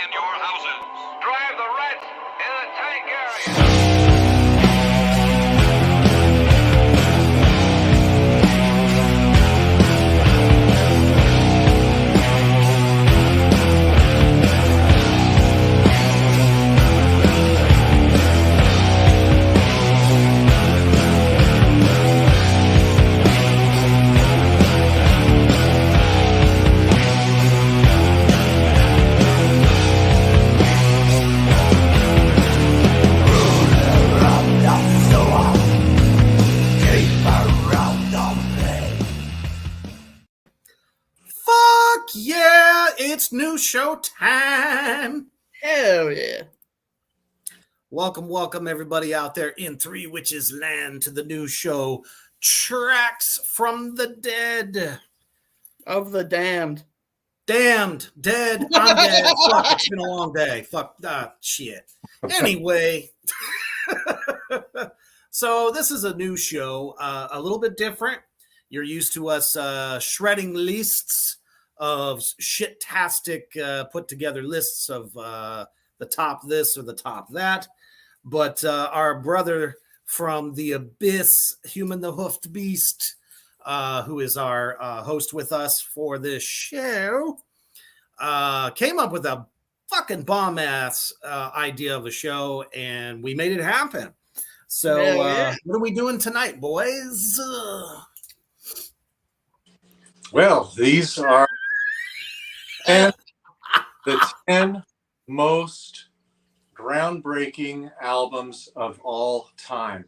in your houses. Drive the rats in the tank area. Yeah, it's new show time. Hell yeah. Welcome everybody out there in Three Witches Land to the new show, Tracks from the Dead. Of the damned. Damned, dead, I'm dead. Fuck, it's been a long day. Fuck, shit. Anyway, so this is a new show, a little bit different. You're used to us shredding lists of shit-tastic put together lists of the top this or the top that. But our brother from the abyss, Human the Hoofed Beast, who is our host with us for this show, came up with a fucking bomb-ass idea of a show, and we made it happen. So what are we doing tonight, boys? Well, these are the 10 most groundbreaking albums of all time.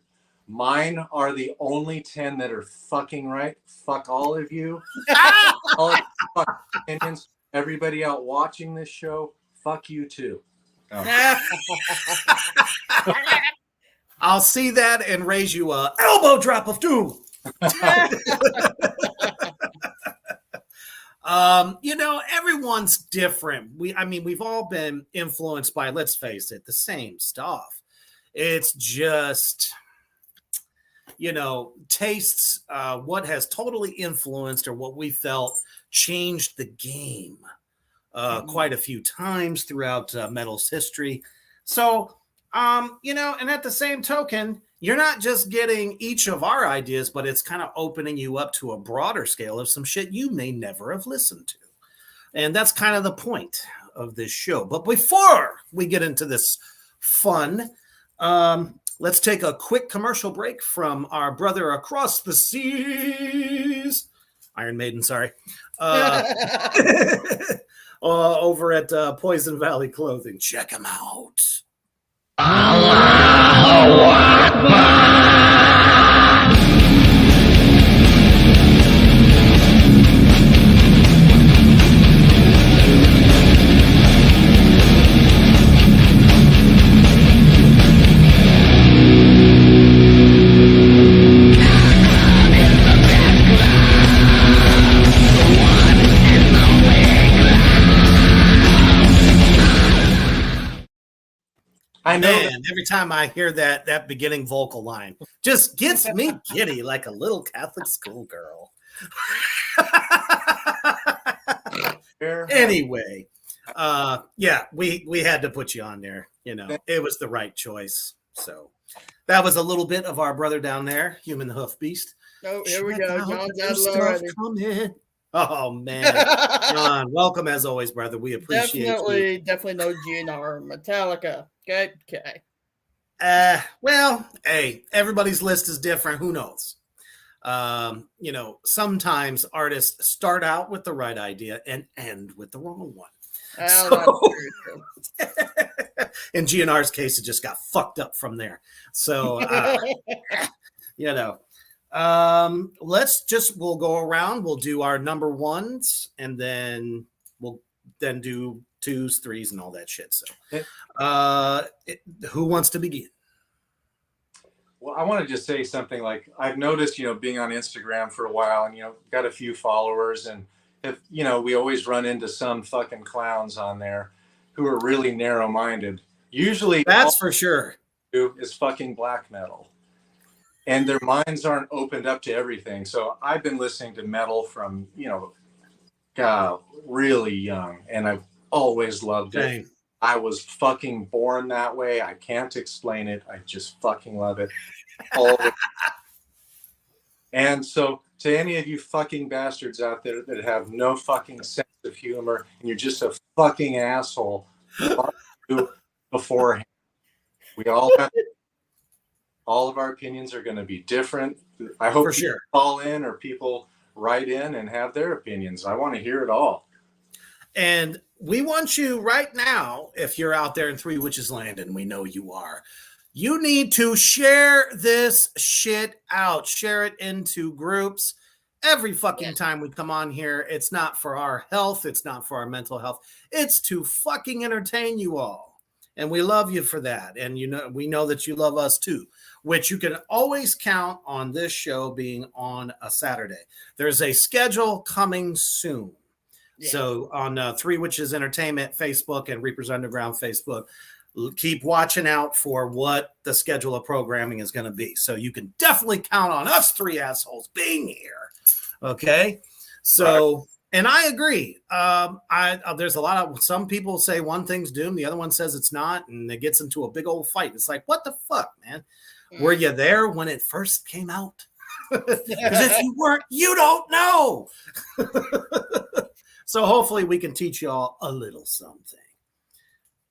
Mine are the only 10 that are fucking right. Fuck all of you. All of you fucking opinions. Everybody out watching this show, fuck you too. Oh. I'll see that and raise you a elbow drop of doom. Everyone's different. We've all been influenced by, let's face it, the same stuff. It's just, tastes, what has totally influenced or what we felt changed the game quite a few times throughout metal's history. So, and at the same token, you're not just getting each of our ideas, but it's kind of opening you up to a broader scale of some shit you may never have listened to. And that's kind of the point of this show. But before we get into this fun, let's take a quick commercial break from our brother across the seas, Iron Maiden, sorry, over at Poison Valley Clothing. Check them out. Allahu Akbar. I know. Man, every time I hear that beginning vocal line, just gets me giddy like a little Catholic schoolgirl. Anyway, we had to put you on there. It was the right choice. So that was a little bit of our brother down there, Human the Hoof Beast. Oh, here we go. John's out already. Oh man, John, welcome as always, brother. We appreciate you. Definitely no GNR, Metallica. Okay. Well, hey, everybody's list is different. Who knows? Sometimes artists start out with the right idea and end with the wrong one. In GNR's case, it just got fucked up from there. So, we'll go around. We'll do our number ones, and then we'll do twos, threes, and all that shit. So, who wants to begin? Well, I want to just say something. Like, I've noticed, being on Instagram for a while, and got a few followers, and if we always run into some fucking clowns on there who are really narrow-minded. Usually, that's for sure. Is fucking black metal. And their minds aren't opened up to everything. So I've been listening to metal from, really young, and I've always loved it. I was fucking born that way. I can't explain it. I just fucking love it. And so to any of you fucking bastards out there that have no fucking sense of humor and you're just a fucking asshole, fuck you beforehand. We all have, all of our opinions are going to be different. I hope people call in or people write in and have their opinions. I want to hear it all. And we want you right now, if you're out there in Three Witches Land, and we know you are, you need to share this shit out. Share it into groups. Every fucking time we come on here, it's not for our health. It's not for our mental health. It's to fucking entertain you all. And we love you for that. And you know, we know that you love us too, which you can always count on this show being on a Saturday. There's a schedule coming soon. Yeah. So on Three Witches Entertainment Facebook and Reapers Underground Facebook, keep watching out for what the schedule of programming is going to be. So you can definitely count on us three assholes being here. Okay. So, and I agree. There's a lot of, some people say one thing's doomed, the other one says it's not, and it gets into a big old fight. It's like, what the fuck, man? Were you there when it first came out? Because if you weren't, you don't know. So hopefully we can teach y'all a little something.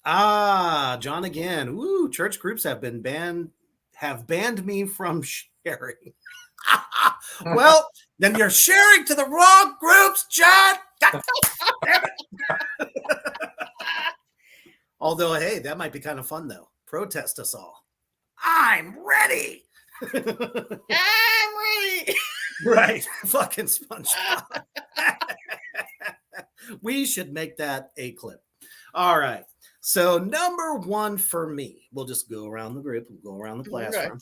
John again. Ooh, church groups have banned me from sharing. Well, then you're sharing to the wrong groups, John. God damn it. Although, hey, that might be kind of fun though. Protest us all. I'm ready. I'm ready. Right. Fucking SpongeBob. We should make that a clip. All right. So number one for me, we'll just go around the group, we'll go around the classroom.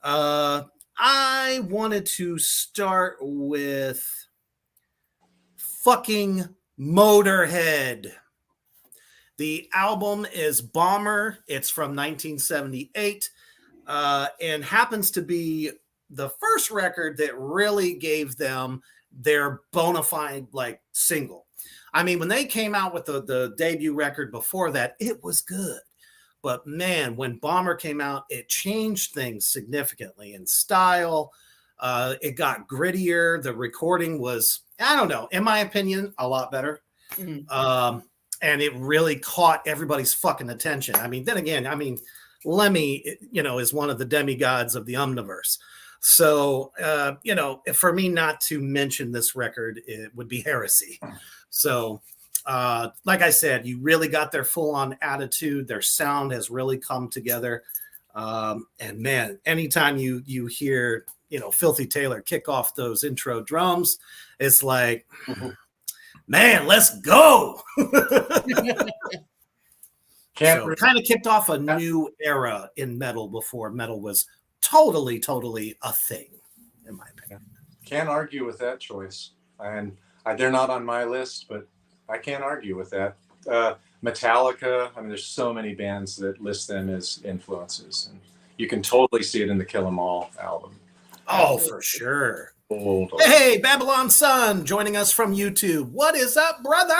Okay. I wanted to start with fucking Motorhead. The album is Bomber. It's from 1978 and happens to be the first record that really gave them their bona fide like single. I mean, when they came out with the debut record before that, it was good. But man, when Bomber came out, it changed things significantly in style. It got grittier. The recording was, I don't know, in my opinion, a lot better. Mm-hmm. And it really caught everybody's fucking attention. I mean, then again, I mean, Lemmy, is one of the demigods of the Omniverse. So, for me not to mention this record, it would be heresy. So, like I said, you really got their full-on attitude. Their sound has really come together. And man, anytime you hear, Filthy Taylor kick off those intro drums, it's like, man, let's go. So kind of kicked off a new era in metal before metal was totally a thing, in my opinion. Can't argue with that choice. And they're not on my list, but I can't argue with that. Metallica, I mean, there's so many bands that list them as influences. And you can totally see it in the Kill 'Em All album. Oh, for sure. Hey, Babylon Sun joining us from YouTube. What is up, brother?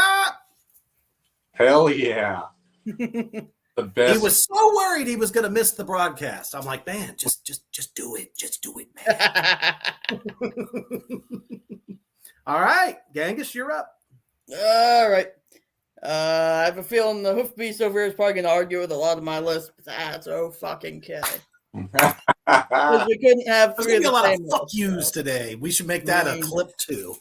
Hell yeah. The best. He was so worried he was going to miss the broadcast. I'm like, man, just do it. Just do it, man. All right, Genghis, you're up. All right. I have a feeling the Hoofed Beast over here is probably going to argue with a lot of my list, but that's fucking kidding. Because we couldn't have three of the same list. Fuck yous today. We should make that a clip too.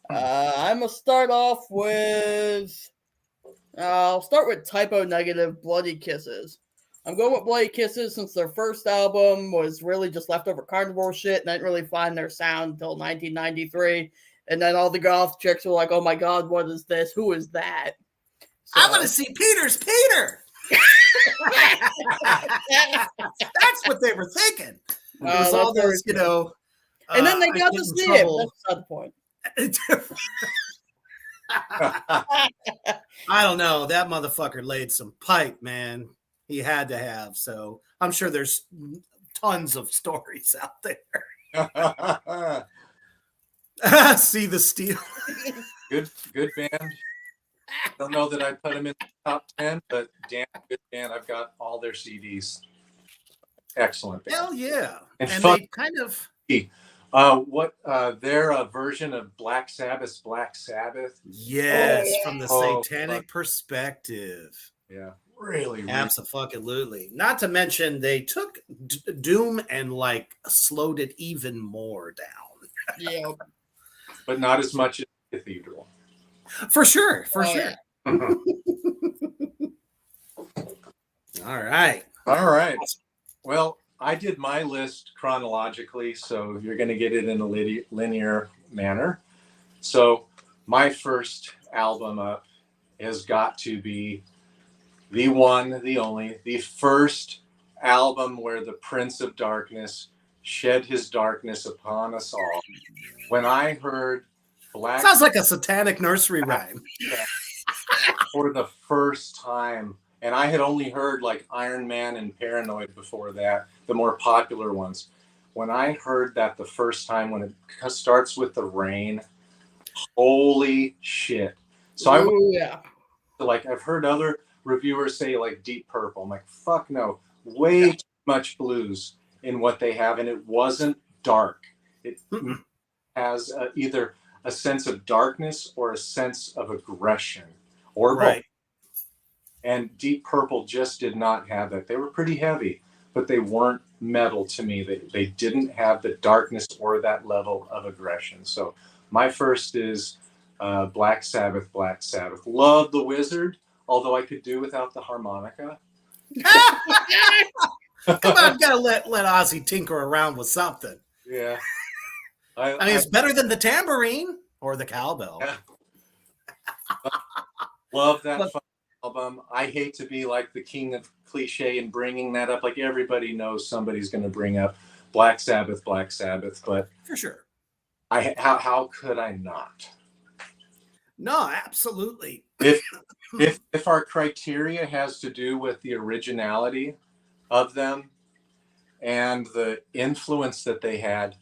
I'm going to start off with... I'll start with Typo Negative, Bloody Kisses. I'm going with Bloody Kisses since their first album was really just leftover carnivore shit, and I didn't really find their sound until 1993. And then all the goth chicks were like, oh my God, what is this? Who is that? So, I want to see Peter's Peter. That's what they were thinking. It was all those, and then they got to see it. That's not the point. I don't know. That motherfucker laid some pipe, man. He had to have. So I'm sure there's tons of stories out there. See the steel. Good band. don't know that I'd put them in the top 10, but damn good band. I've got all their CDs. Excellent band. Hell yeah. And they kind of their version of Black Sabbath's Black Sabbath. yes, from the Oh, satanic perspective. Yeah, really. Absolutely. Not to mention they took Doom and like slowed it even more down. Yeah. But not as much as Cathedral. For sure. Yeah. All right. All right. Well, I did my list chronologically, so you're going to get it in a linear manner. So my first album up has got to be the one, the only, the first album where the Prince of Darkness shed his darkness upon us all. When I heard Black Sounds like a satanic nursery rhyme. for the first time, and I had only heard like Iron Man and Paranoid before that, the more popular ones. When I heard that the first time, when it starts with the rain, holy shit. So I went to, like, I've heard other reviewers say like Deep Purple. I'm like, fuck no, way too much blues in what they have, and it wasn't dark. It has either a sense of darkness or a sense of aggression, or both. And Deep Purple just did not have that. They were pretty heavy, but they weren't metal to me. They didn't have the darkness or that level of aggression. So my first is Black Sabbath, Black Sabbath. Love the Wizard, although I could do without the harmonica. Come on, gotta let Ozzy tinker around with something. Yeah. I mean, it's better than the tambourine or the cowbell. Yeah. Love that album. I hate to be like the king of cliche and bringing that up. Like, everybody knows somebody's going to bring up Black Sabbath, but for sure. How could I not? No, absolutely. If our criteria has to do with the originality of them and the influence that they had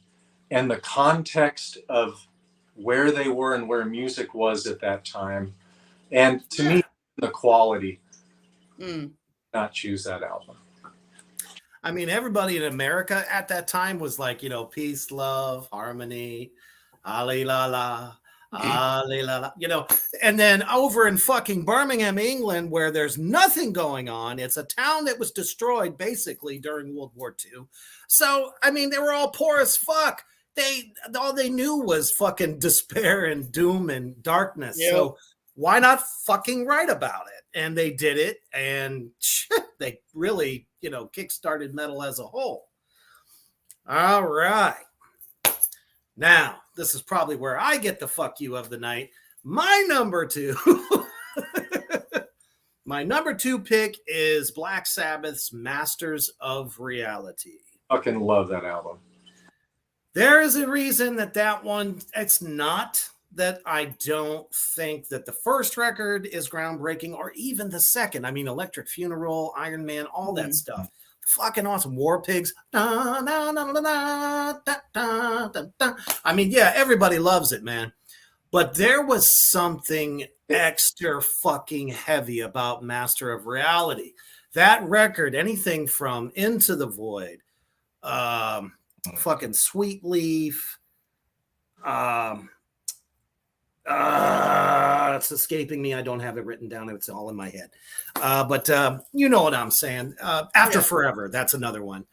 and the context of where they were and where music was at that time, and to me, the quality, not choose that album. I mean, everybody in America at that time was like, peace, love, harmony, ali la la, ali la la, and then over in fucking Birmingham, England, where there's nothing going on, it's a town that was destroyed basically during World War II. So, I mean, they were all poor as fuck. All they knew was fucking despair and doom and darkness. Yep. So why not fucking write about it? And they did it, and they really, kickstarted metal as a whole. All right. Now, this is probably where I get the fuck you of the night. My number two. My number two pick is Black Sabbath's Masters of Reality. Fucking love that album. There is a reason that one, it's not that I don't think that the first record is groundbreaking or even the second. I mean, Electric Funeral, Iron Man, all that stuff. Fucking awesome. War Pigs. Da, da, da, da, da, da, da, da. I mean, yeah, everybody loves it, man. But there was something extra fucking heavy about Master of Reality. That record, anything from Into the Void, fucking Sweet Leaf, it's escaping me. I don't have it written down. It's all in my head. But you know what I'm saying. After Forever, that's another one.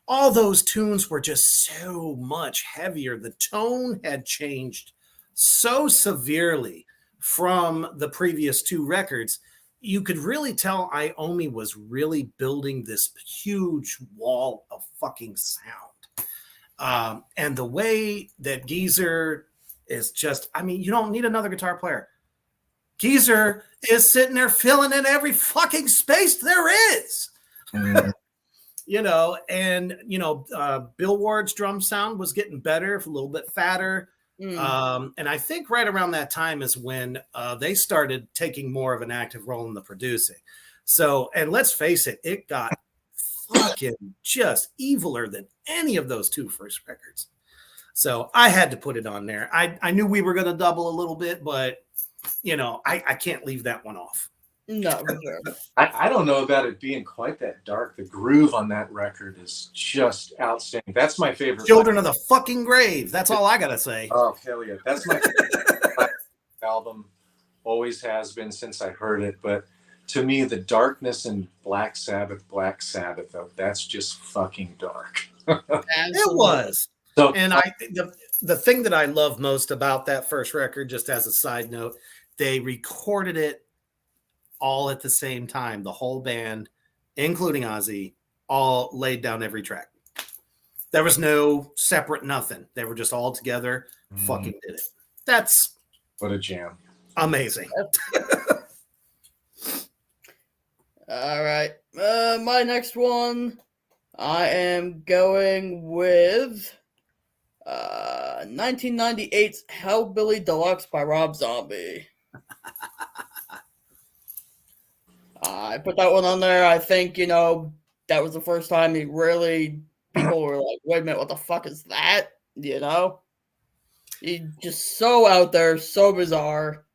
All those tunes were just so much heavier. The tone had changed so severely from the previous two records. You could really tell Iommi was really building this huge wall of fucking sound. And the way that Geezer is just, I mean, you don't need another guitar player. Geezer is sitting there filling in every fucking space there is. Bill Ward's drum sound was getting better, a little bit fatter. And I think right around that time is when they started taking more of an active role in the producing. So, and let's face it, it got fucking just eviler than any of those two first records. So I had to put it on there. I knew we were going to double a little bit, but I can't leave that one off. No, for sure. I don't know about it being quite that dark. The groove on that record is just outstanding. That's my favorite. Children of the fucking Grave. That's all I gotta say. Oh, hell yeah. That's my favorite album. Always has been since I heard it. But to me, the darkness in Black Sabbath, though, that's just fucking dark. It was. So, And the thing that I love most about that first record, just as a side note, they recorded it all at the same time. The whole band, including Ozzy, all laid down every track. There was no separate nothing. They were just all together. Fucking did it. That's what a jam. Amazing. All right. My next one, I am going with 1998's Hellbilly Deluxe by Rob Zombie. I put that one on there. I think, that was the first time people were like, wait a minute, what the fuck is that? He's just so out there, so bizarre.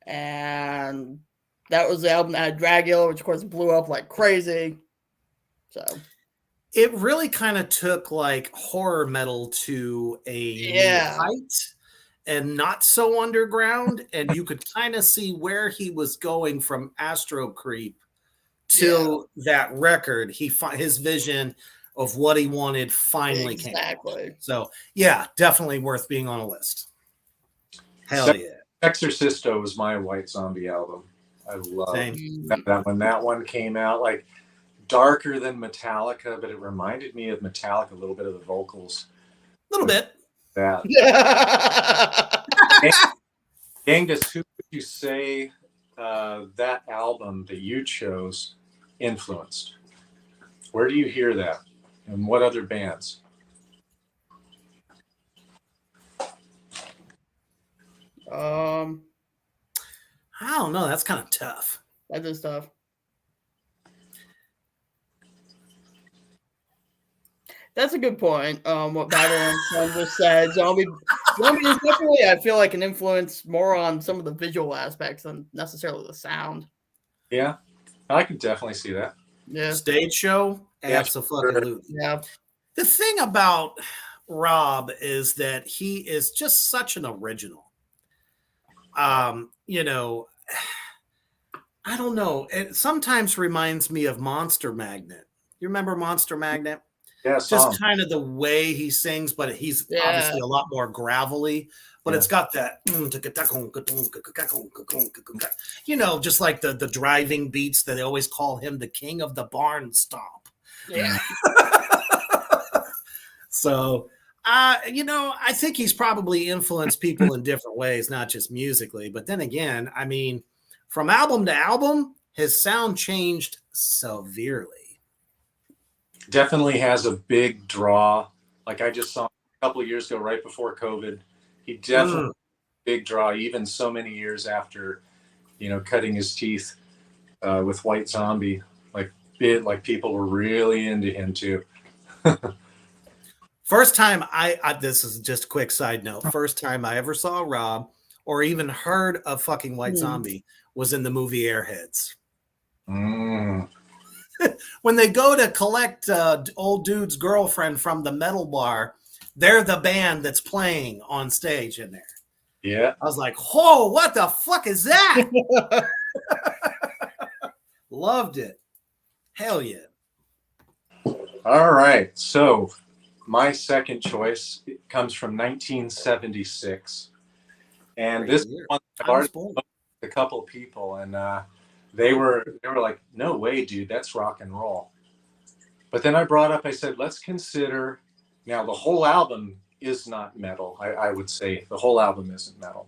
And that was the album that had Dracula, which of course blew up like crazy. So it really kind of took like horror metal to a new height and not so underground. And you could kind of see where he was going from Astro Creep to that record. His vision of what he wanted finally came. Exactly. So yeah, definitely worth being on a list. Hell yeah. Exorcisto was my White Zombie album. I love that when that one came out, like darker than Metallica, but it reminded me of Metallica a little bit of the vocals. A little bit. That. Genghis, who would you say that album that you chose influenced? Where do you hear that? And what other bands? I don't know. That's kind of tough. That is tough. That's a good point. What Babylon Sun just said. Zombie is definitely, I feel like, an influence more on some of the visual aspects than necessarily the sound. Yeah, I can definitely see that. Yeah. Stage show? Absolutely. Yeah. The thing about Rob is that he is just such an original. I don't know. It sometimes reminds me of Monster Magnet. You remember Monster Magnet? Yeah, just kind of the way he sings, but he's obviously a lot more gravelly. But it's got that, just like the driving beats that they always call him the king of the barn stomp. Yeah. So, I think he's probably influenced people in different ways, not just musically. But then again, I mean, from album to album, his sound changed severely. Definitely has a big draw. Like I just saw a couple of years ago, right before COVID, he definitely big draw, even so many years after, cutting his teeth with White Zombie. Like people were really into him too. First time this is just a quick side note. First time I ever saw Rob or even heard of fucking White Zombie was in the movie Airheads. When they go to collect old dude's girlfriend from the metal bar, they're the band that's playing on stage in there. Yeah. I was like, whoa, what the fuck is that? Loved it. Hell yeah. All right. So my second choice comes from 1976. And this one I've already spoken to a couple of people, and they were like, no way, dude, that's rock and roll. But then I said, let's consider, now the whole album is not metal. I would say the whole album isn't metal.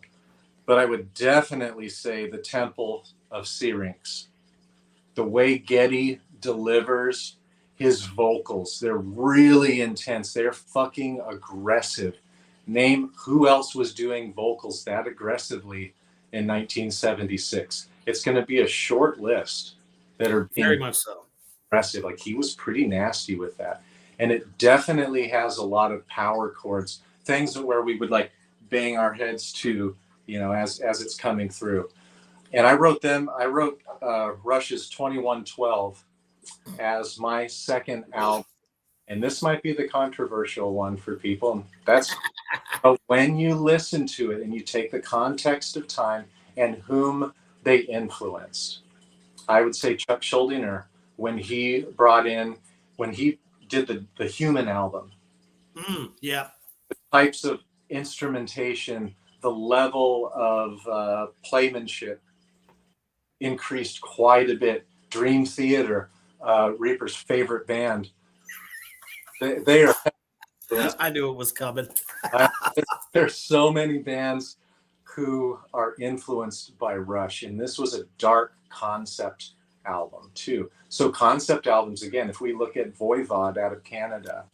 But I would definitely say the Temple of Syrinx. The way Geddy delivers his vocals, they're really intense. They're fucking aggressive. Name who else was doing vocals that aggressively in 1976. It's going to be a short list that are very much so aggressive. Like he was pretty nasty with that. And it definitely has a lot of power chords, things where we would like bang our heads to, as it's coming through. And I wrote Rush's 2112 as my second album. And this might be the controversial one for people. And but when you listen to it and you take the context of time and whom they influenced, I would say Chuck Schuldiner, when he did the Human album, yeah, the types of instrumentation, the level of playmanship increased quite a bit. Dream Theater, Reaper's favorite band, they are. I knew it was coming. There's so many bands who are influenced by Rush, and this was a dark concept album too. So concept albums, again, if we look at Voivod out of Canada,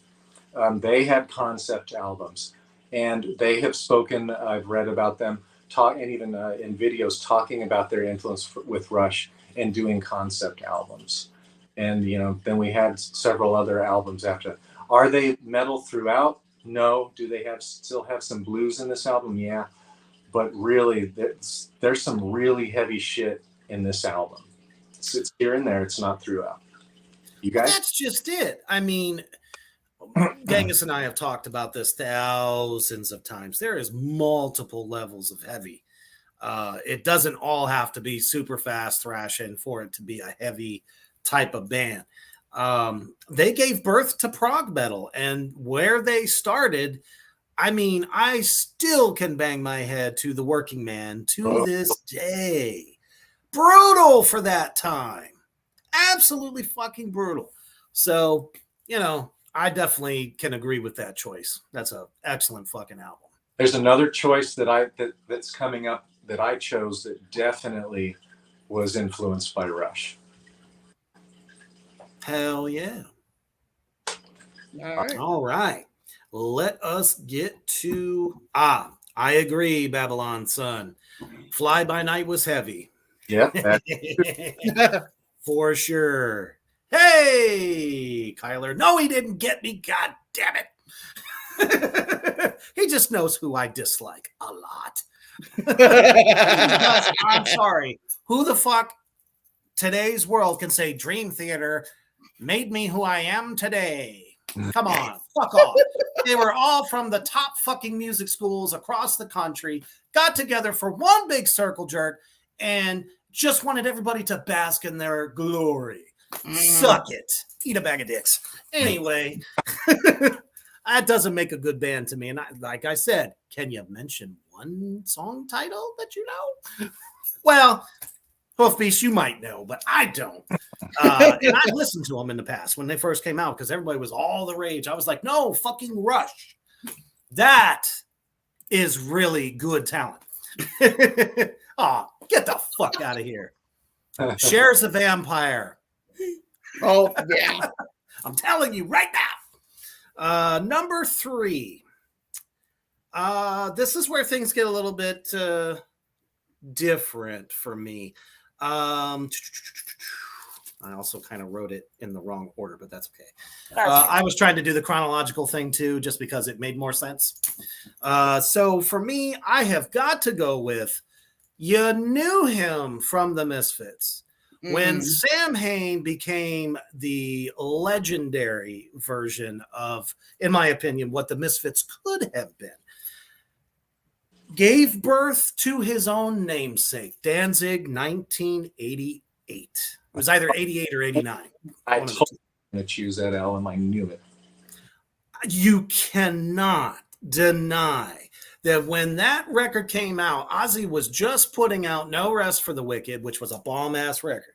they had concept albums, and they have spoken. I've read about them, and even in videos talking about their influence with Rush and doing concept albums. And then we had several other albums after. Are they metal throughout? No. Do they still have some blues in this album? Yeah. But really, there's some really heavy shit in this album. It's here and there. It's not throughout. You guys? That's just it. I mean, Genghis and I have talked about this thousands of times. There is multiple levels of heavy. It doesn't all have to be super fast thrashing for it to be a heavy type of band. They gave birth to prog metal, and where they started, I mean, I still can bang my head to The Working Man to this day. Brutal for that time. Absolutely fucking brutal. So, I definitely can agree with that choice. That's an excellent fucking album. There's another choice that's coming up that I chose that definitely was influenced by Rush. Hell yeah. All right. Let us get to I agree, Babylon Sun. Fly By Night was heavy. Yeah. For sure. Hey, Kyler. No, he didn't get me. God damn it. He just knows who I dislike a lot. I'm sorry. Who the fuck today's world can say Dream Theater made me who I am today? Come on, fuck off. They were all from the top fucking music schools across the country, got together for one big circle jerk, and just wanted everybody to bask in their glory. Suck it. Eat a bag of dicks. Anyway, that doesn't make a good band to me. And like I said, can you mention one song title that you know? Well, Hoofed Beast, you might know, but I don't. And I've listened to them in the past when they first came out because everybody was all the rage. I was like, no, fucking Rush. That is really good talent. Oh, get the fuck out of here. Cher's a vampire. Oh, yeah. I'm telling you right now. Number 3. This is where things get a little bit different for me. I also kind of wrote it in the wrong order, but that's okay. I was trying to do the chronological thing too, just because it made more sense. So for me, I have got to go with You Knew Him from the Misfits. When Sam Hain became the legendary version of, in my opinion, what the Misfits could have been, gave birth to his own namesake, Danzig, 1988. It was either 88 or 89. I told you to choose that album. I knew it. You cannot deny that when that record came out, Ozzy was just putting out No Rest for the Wicked, which was a bomb-ass record.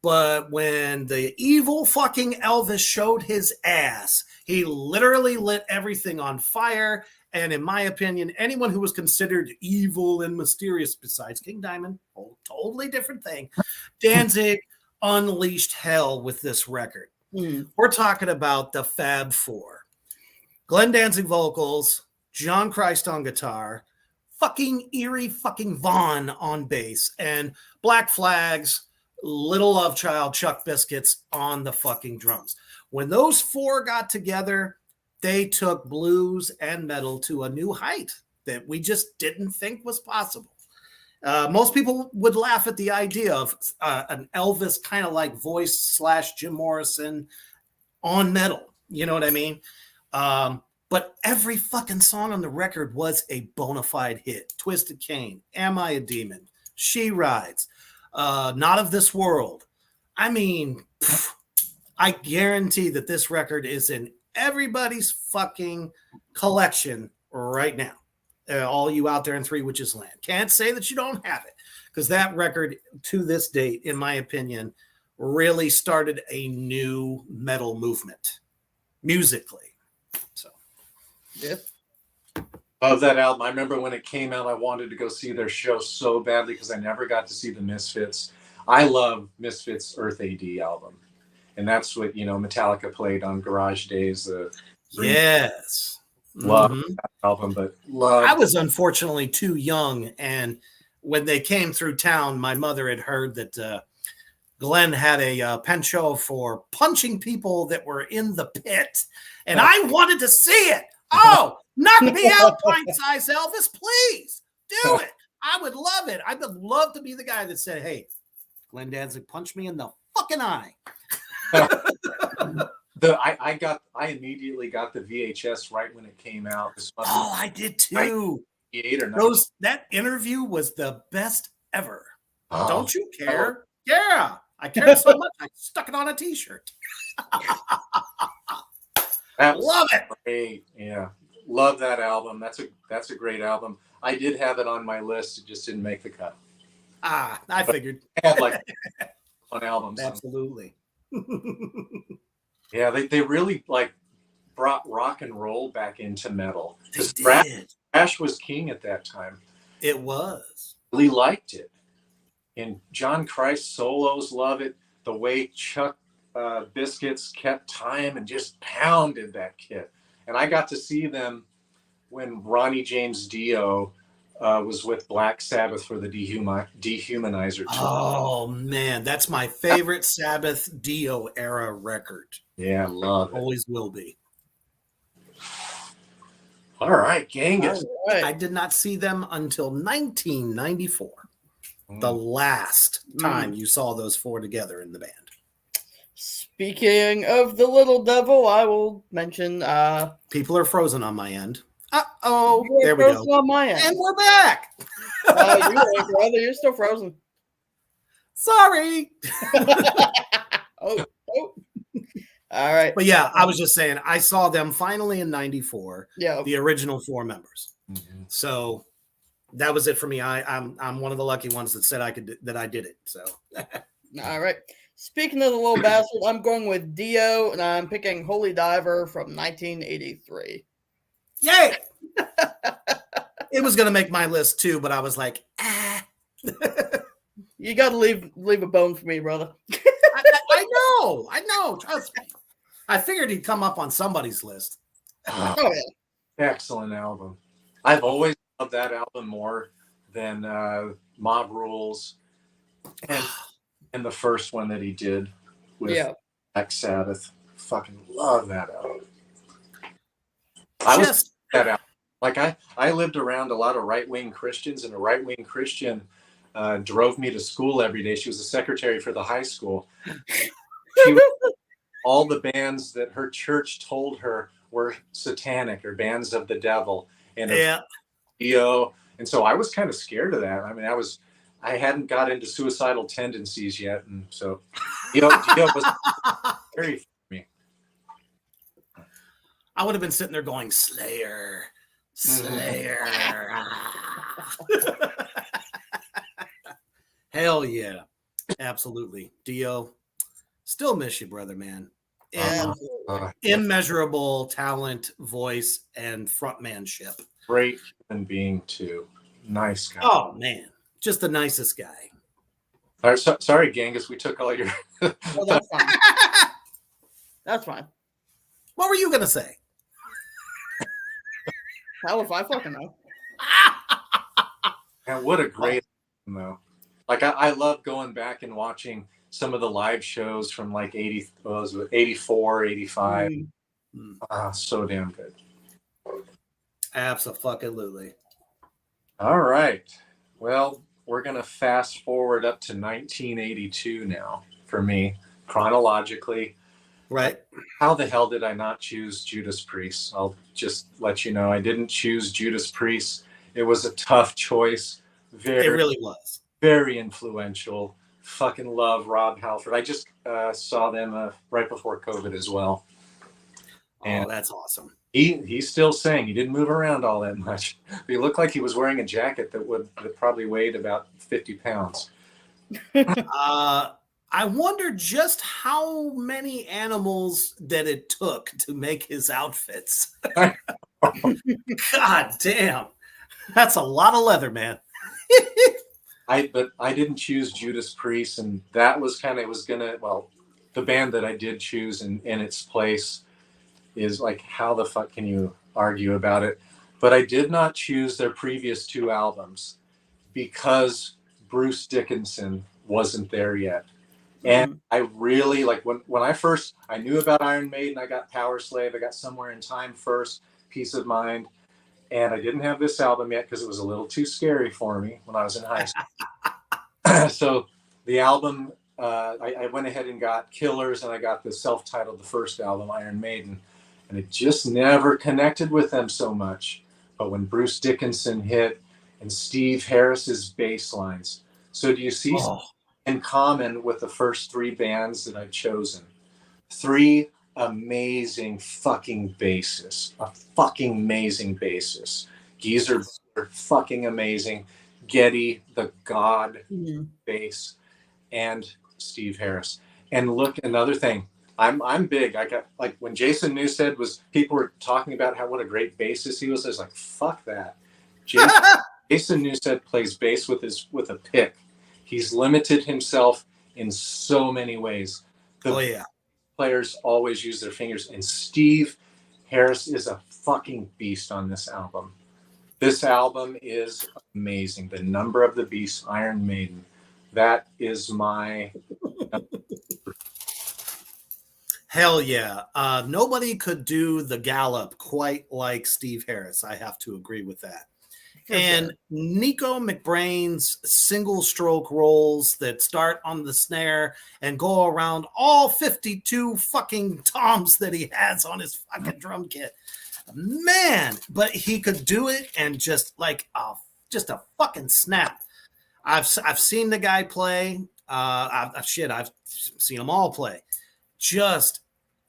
But when the evil fucking Elvis showed his ass, he literally lit everything on fire. And in my opinion, anyone who was considered evil and mysterious besides King Diamond, totally different thing, Danzig unleashed hell with this record. We're talking about the Fab Four. Glenn Danzig vocals, John Christ on guitar, fucking Eerie fucking Vaughn on bass, and Black Flag's Little Love Child, Chuck Biscuits on the fucking drums. When those four got together, they took blues and metal to a new height. that we just didn't think was possible. Most people would laugh at the idea of an Elvis kind of like voice / Jim Morrison on metal. You know what I mean? But every fucking song on the record was a bona fide hit. Twisted Cane, Am I a Demon, She Rides, Not of This World. I mean, I guarantee that this record is in everybody's fucking collection right now. All you out there in Three Witches Land. Can't say that you don't have it, because that record to this date, in my opinion, really started a new metal movement musically. So, Yeah. Love that album. I remember when it came out, I wanted to go see their show so badly because I never got to see the Misfits. I love Misfits' Earth AD album. And that's what, Metallica played on Garage Days. yes. Love that album, but love. I was unfortunately too young, and when they came through town, my mother had heard that Glenn had a penchant for punching people that were in the pit, and I wanted to see it. Oh, knock me out, pint-sized Elvis, please do it. I would love it. I would love to be the guy that said, "Hey, Glenn Danzig, punch me in the fucking eye." I immediately got the VHS right when it came out. Oh, I did too. 98 or That interview was the best ever. Oh. Don't you care? Yeah, I cared so much I stuck it on a t-shirt. Love it. Great. Yeah, love that album. That's a great album. I did have it on my list. It just didn't make the cut. I figured. I had like one album. Absolutely. Yeah, they really like brought rock and roll back into metal. Because thrash was king at that time. It was. Really liked it. And John Christ solos, love it. The way Chuck Biscuits kept time and just pounded that kit. And I got to see them when Ronnie James Dio was with Black Sabbath for the Dehumanizer tour. Oh, man. That's my favorite Sabbath Dio era record. Yeah, love it. Always will be. All right, Genghis. All right. I did not see them until 1994. The last time you saw those four together in the band. Speaking of the Little Devil, I will mention. People are frozen on my end. Uh-oh. There we go. On my end. And we're back. You ain't, brother. You're still frozen. Sorry. Oh. All right. But yeah, I was just saying, I saw them finally in 94. Yeah. The original four members. Mm-hmm. So that was it for me. I'm one of the lucky ones that said I did it. So all right. Speaking of the little bastard, I'm going with Dio, and I'm picking Holy Diver from 1983. yay! It was gonna make my list too, but I was like, You got to leave a bone for me, brother. I know. Trust me. I figured he'd come up on somebody's list. Oh yeah. Excellent album. I've always loved that album more than Mob Rules and the first one that he did with Black Sabbath. Fucking love that album. That album. Like I lived around a lot of right-wing Christians, and a right-wing Christian drove me to school every day. She was a secretary for the high school. She was all the bands that her church told her were satanic or bands of the devil. And Dio. And so I was kind of scared of that. I mean, I hadn't got into suicidal tendencies yet. And so Dio was scary for me. I would have been sitting there going, Slayer. Hell yeah. Absolutely. Dio, still miss you, brother, man. And immeasurable talent, voice, and frontmanship. Great human being, too. Nice guy. Oh, man. Just the nicest guy. All right, sorry, Genghis. We took all your... Well, that's fine. That's fine. What were you going to say? Hell if I fucking know. Man, what a great album, though. Like, I love going back and watching some of the live shows from like 84, 85. So damn good. Absolutely. All right. Well, we're going to fast forward up to 1982 now for me, chronologically. Right. How the hell did I not choose Judas Priest? I'll just let you know I didn't choose Judas Priest. It was a tough choice. It really was. Very influential. Fucking love Rob Halford. I just saw them right before COVID as well. And that's awesome. He's still saying he didn't move around all that much. He looked like he was wearing a jacket that probably weighed about 50 pounds. I wonder just how many animals that it took to make his outfits. God damn. That's a lot of leather, man. But I didn't choose Judas Priest, and that was the band that I did choose in its place is like, how the fuck can you argue about it? But I did not choose their previous two albums because Bruce Dickinson wasn't there yet. And I really like when I knew about Iron Maiden, I got Power Slave, I got Somewhere in Time first, Peace of Mind, and I didn't have this album yet because it was a little too scary for me when I was in high school. So the album, I went ahead and got Killers, and I got the self-titled, the first album, Iron Maiden, and it just never connected with them so much. But when Bruce Dickinson hit and Steve Harris's bass lines, so do you see in common with the first three bands that I've chosen? Three amazing fucking bassists, a fucking amazing bassist. Geezer, fucking amazing. Geddy, the god bass, and Steve Harris. And look, another thing, I'm big. I got, like, when Jason Newsted people were talking about what a great bassist he was. I was like, fuck that. Jason Newsted plays bass with a pick. He's limited himself in so many ways. Players always use their fingers, and Steve Harris is a fucking beast on this album. This album is amazing. The Number of the Beast, Iron Maiden. That is my... Hell yeah. Nobody could do the gallop quite like Steve Harris. I have to agree with that. And Nico McBrain's single stroke rolls that start on the snare and go around all 52 fucking toms that he has on his fucking drum kit. Man, but he could do it and just like just a fucking snap. I've seen the guy play. I've seen them all play. Just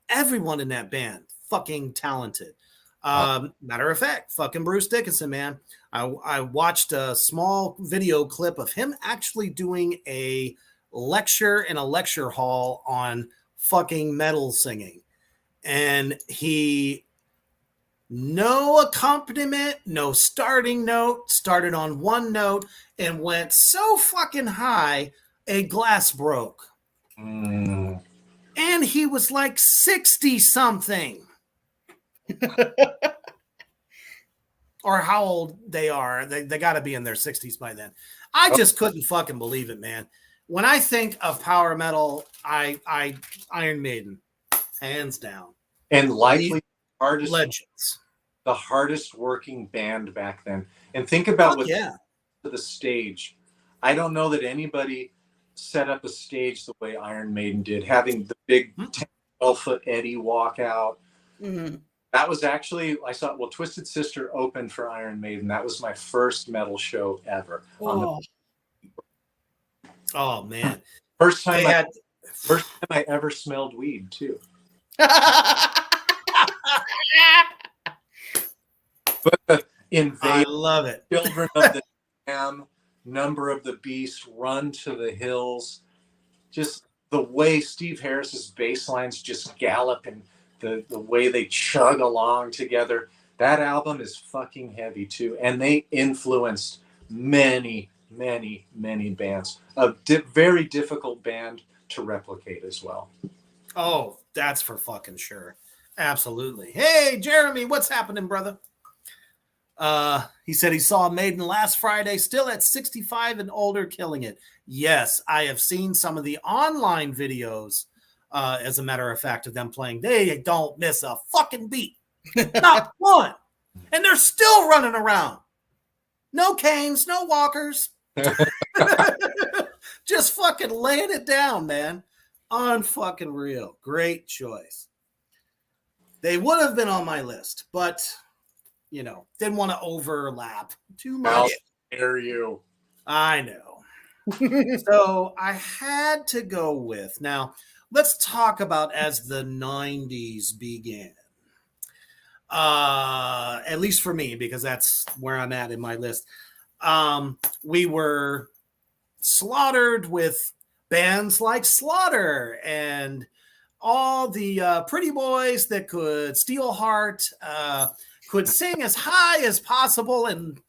everyone in that band, fucking talented. Matter of fact, fucking Bruce Dickinson, man. I watched a small video clip of him actually doing a lecture in a lecture hall on fucking metal singing. And no accompaniment, no starting note, started on one note and went so fucking high, a glass broke. And he was like 60 something. Or how old they are. They got to be in their 60s by then. I just couldn't fucking believe it, man. When I think of power metal, I Iron Maiden, hands down. And likely the hardest working band back then. And think about the stage. I don't know that anybody set up a stage the way Iron Maiden did, having the big 12-foot Eddie walk out. That was actually, I saw, Twisted Sister opened for Iron Maiden. That was my first metal show ever. Oh man. First time I ever smelled weed, too. But I love it. Children of the Dam, Number of the Beast, Run to the Hills. Just the way Steve Harris's bass lines just gallop and the way they chug along together. That album is fucking heavy too. And they influenced many, many, many bands. A very difficult band to replicate as well. Oh, that's for fucking sure. Absolutely. Hey, Jeremy, what's happening, brother? He said he saw Maiden last Friday, still at 65 and older, killing it. Yes, I have seen some of the online videos, as a matter of fact, of them playing. They don't miss a fucking beat. Not one. And they're still running around. No canes, no walkers. Just fucking laying it down, man. Unfucking real. Great choice. They would have been on my list, but didn't want to overlap too How much. dare you? I know. So I had to go with. Now, let's talk about as the 90s began. At least for me, because that's where I'm at in my list. We were slaughtered with bands like Slaughter and all the pretty boys that could steal heart, could sing as high as possible, and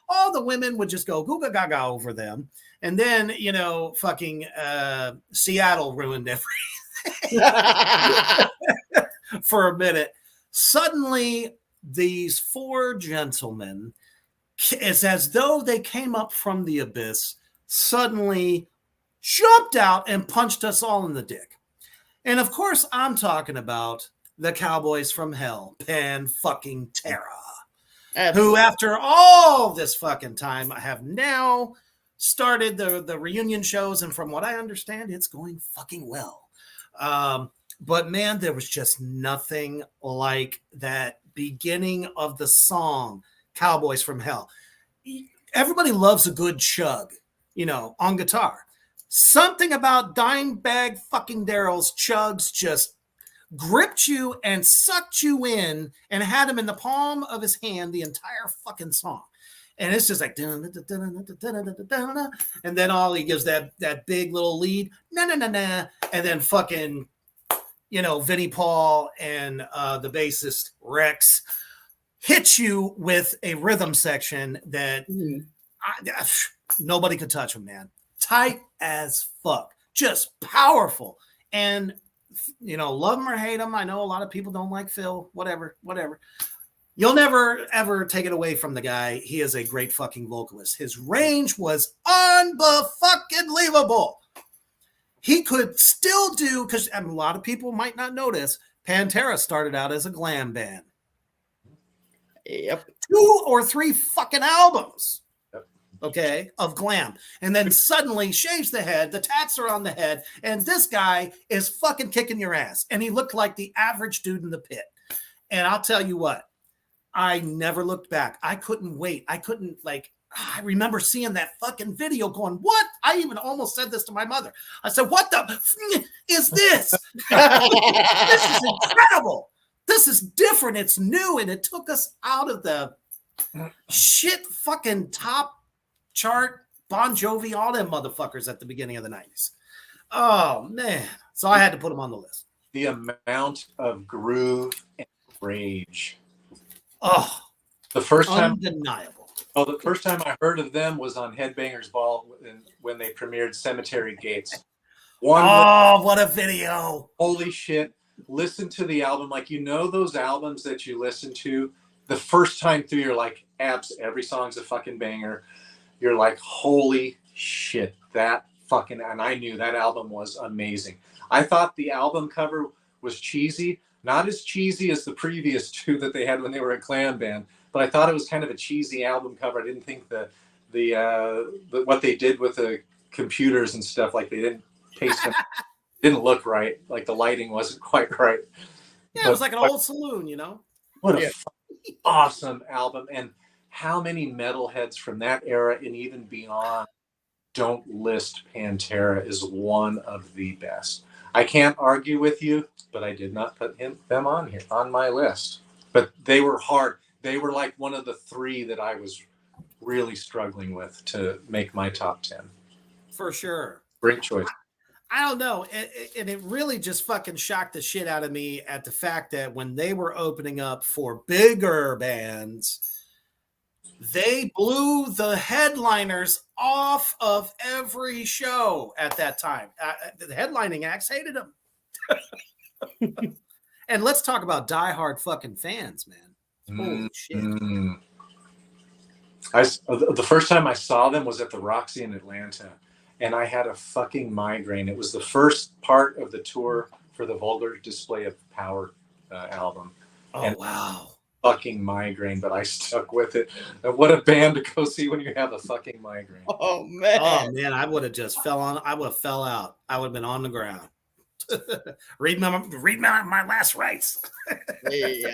all the women would just go googa gaga over them. And then fucking Seattle ruined everything for a minute. Suddenly, these four gentlemen, it's as though they came up from the abyss, suddenly jumped out and punched us all in the dick. And of course, I'm talking about the Cowboys from Hell, Pantera, who, after all this fucking time, have now started the reunion shows, and from what I understand, it's going fucking well. But man, there was just nothing like that beginning of the song, Cowboys from Hell. Everybody loves a good chug, on guitar. Something about Dimebag fucking Darrell's chugs just gripped you and sucked you in and had him in the palm of his hand the entire fucking song. And it's just like, and then all he gives that big little lead, and then fucking, Vinnie Paul and the bassist Rex hit you with a rhythm section that nobody could touch him, man. Tight as fuck, just powerful. And love him or hate him, I know a lot of people don't like Phil, whatever. You'll never ever take it away from the guy. He is a great fucking vocalist. His range was unfucking-believable. He could still do, because a lot of people might not notice, Pantera started out as a glam band. Yep. 2 or 3 fucking albums, okay, of glam. And then suddenly shaves the head, the tats are on the head, and this guy is fucking kicking your ass. And he looked like the average dude in the pit. And I'll tell you what, I never looked back. I couldn't wait. I remember seeing that fucking video going, what? I even almost said this to my mother. I said, what the is this? This is incredible. This is different. It's new. And it took us out of the shit fucking top chart Bon Jovi, all them motherfuckers at the beginning of the 90s. Oh, man. So I had to put them on the list. The amount of groove and rage. Oh, the first time I heard of them was on Headbangers Ball when they premiered Cemetery Gates. What a video. Holy shit. Listen to the album. Like, those albums that you listen to the first time through, you're like, every song's a fucking banger. You're like, holy shit, and I knew that album was amazing. I thought the album cover was cheesy. Not as cheesy as the previous 2 that they had when they were a glam band, but I thought it was kind of a cheesy album cover. I didn't think the what they did with the computers and stuff, like they didn't paste them, didn't look right. Like the lighting wasn't quite right. Yeah, it was like an old saloon, What a awesome album, and how many metalheads from that era and even beyond don't list Pantera as one of the best. I can't argue with you, but I did not put them on here on my list. But they were hard. They were like one of the 3 that I was really struggling with to make my top 10. For sure. Great choice. I don't know. And it really just fucking shocked the shit out of me at the fact that when they were opening up for bigger bands, they blew the headliners off of every show at that time. The headlining acts hated them. And let's talk about diehard fucking fans, man. Holy shit. The first time I saw them was at the Roxy in Atlanta, and I had a fucking migraine. It was the first part of the tour for the Vulgar Display of Power album. Oh, wow. fucking migraine, but I stuck with it. And what a band to go see when you have a fucking migraine. Oh man. Oh man, I would have just I would have fell out. I would have been on the ground. read my last rites. Yeah.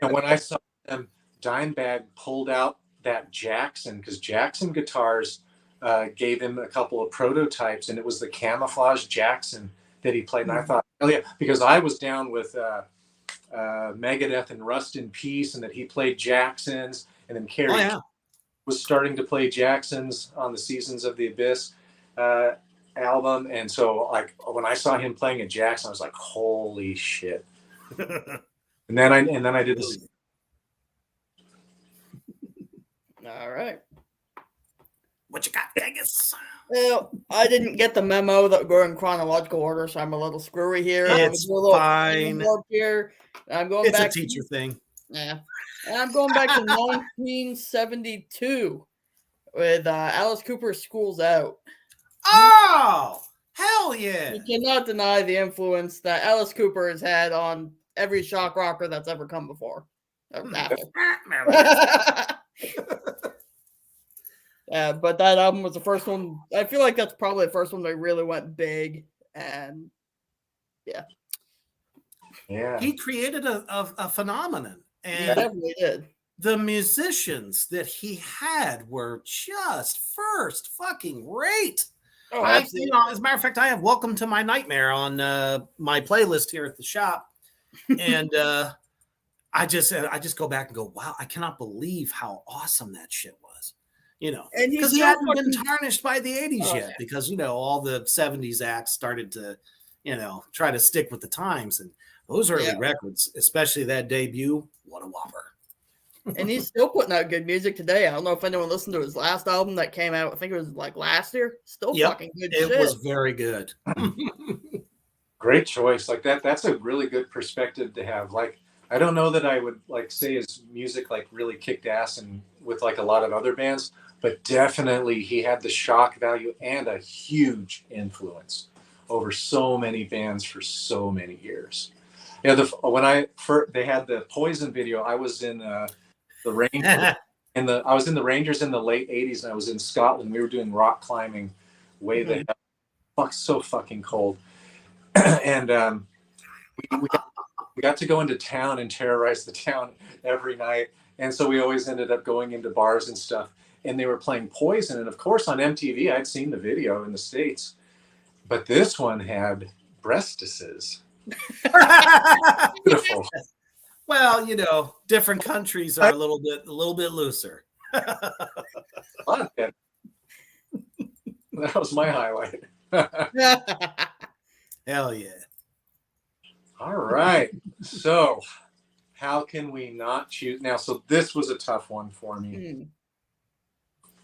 And when I saw them, Dimebag pulled out that Jackson, because Jackson guitars gave him a couple of prototypes, and it was the camouflage Jackson that he played. And I thought, oh yeah, because I was down with Megadeth and Rust in Peace, and that he played Jacksons, and then Carrie was starting to play Jacksons on the Seasons of the Abyss album. And so like when I saw him playing a Jackson, I was like, holy shit. and then I did this. All right. What you got, Vegas? Well, I didn't get the memo that we're in chronological order, so I'm a little screwy here. It's fine. Here. I'm going It's back. a teacher thing. Yeah. And I'm going back to 1972 with Alice Cooper's School's Out. Oh, hell yeah. You cannot deny the influence that Alice Cooper has had on every shock rocker that's ever come before. Yeah, but that album was the first one. I feel like that's probably the first one that really went big. And yeah. He created a phenomenon. And he definitely did. The musicians that he had were just first fucking rate. Oh, as a matter of fact, I have Welcome to My Nightmare on my playlist here at the shop. And I just go back and go, wow, I cannot believe how awesome that shit was. Because he hadn't been tarnished by the 80s yet, because, all the 70s acts started to, try to stick with the times. And those early records, especially that debut, what a whopper. And he's still putting out good music today. I don't know if anyone listened to his last album that came out. I think it was like last year. Still fucking good shit. It was very good. Great choice. Like that's a really good perspective to have. Like, I don't know that I would like say his music like really kicked ass and with like a lot of other bands, but definitely he had the shock value and a huge influence over so many bands for so many years. Yeah, when they had the Poison video, I was in the Rangers I was in the Rangers in the late 80s, and I was in Scotland. We were doing rock climbing way the hell, so fucking cold. And we got to go into town and terrorize the town every night. And so we always ended up going into bars and stuff. And they were playing Poison. And of course, on MTV, I'd seen the video in the States. But this one had breastises. Beautiful. Well, different countries are a little bit looser. That was my highlight. Hell yeah. All right. So how can we not choose now? So this was a tough one for me.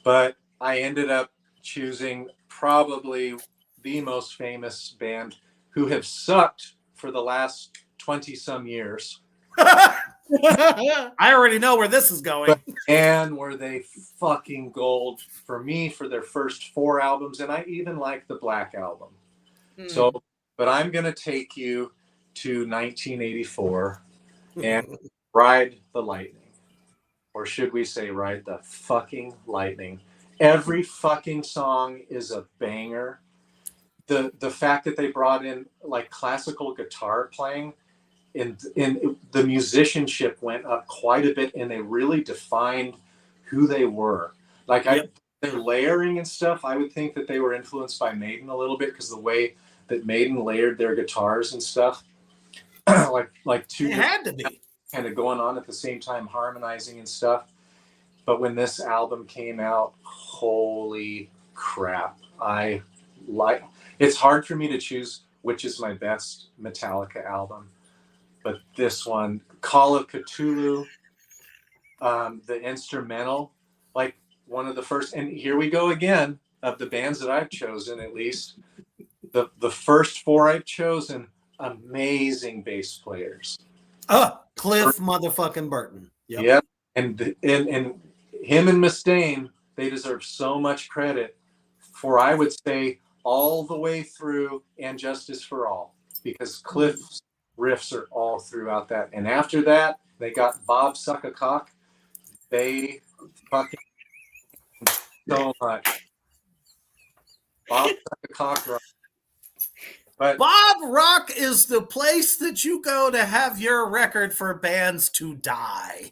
But I ended up choosing probably the most famous band who have sucked for the last 20 some years. I already know where this is going. And were they fucking gold for me for their first 4 albums, and I even like the Black Album. So, but I'm gonna take you to 1984 and Ride the Lightning, or should we say Ride the fucking Lightning? Every fucking song is a banger. The fact that they brought in like classical guitar playing. And the musicianship went up quite a bit, and they really defined who they were. Like their layering and stuff, I would think that they were influenced by Maiden a little bit, because the way that Maiden layered their guitars and stuff, like two had to be kind of going on at the same time, harmonizing and stuff. But when this album came out, holy crap! It's hard for me to choose which is my best Metallica album. But this one, Call of Cthulhu, the instrumental, like one of the first, and here we go again, of the bands that I've chosen, at least, the first 4 I've chosen, amazing bass players. Cliff motherfucking Burton. Yep. And him and Mustaine, they deserve so much credit for, I would say, all the way through And Justice for All, because Cliff's riffs are all throughout that. And after that, They got Bob Suck a Cock. They fucking so much. Bob Suck a Cock. But Bob Rock is the place that you go to have your record for bands to die.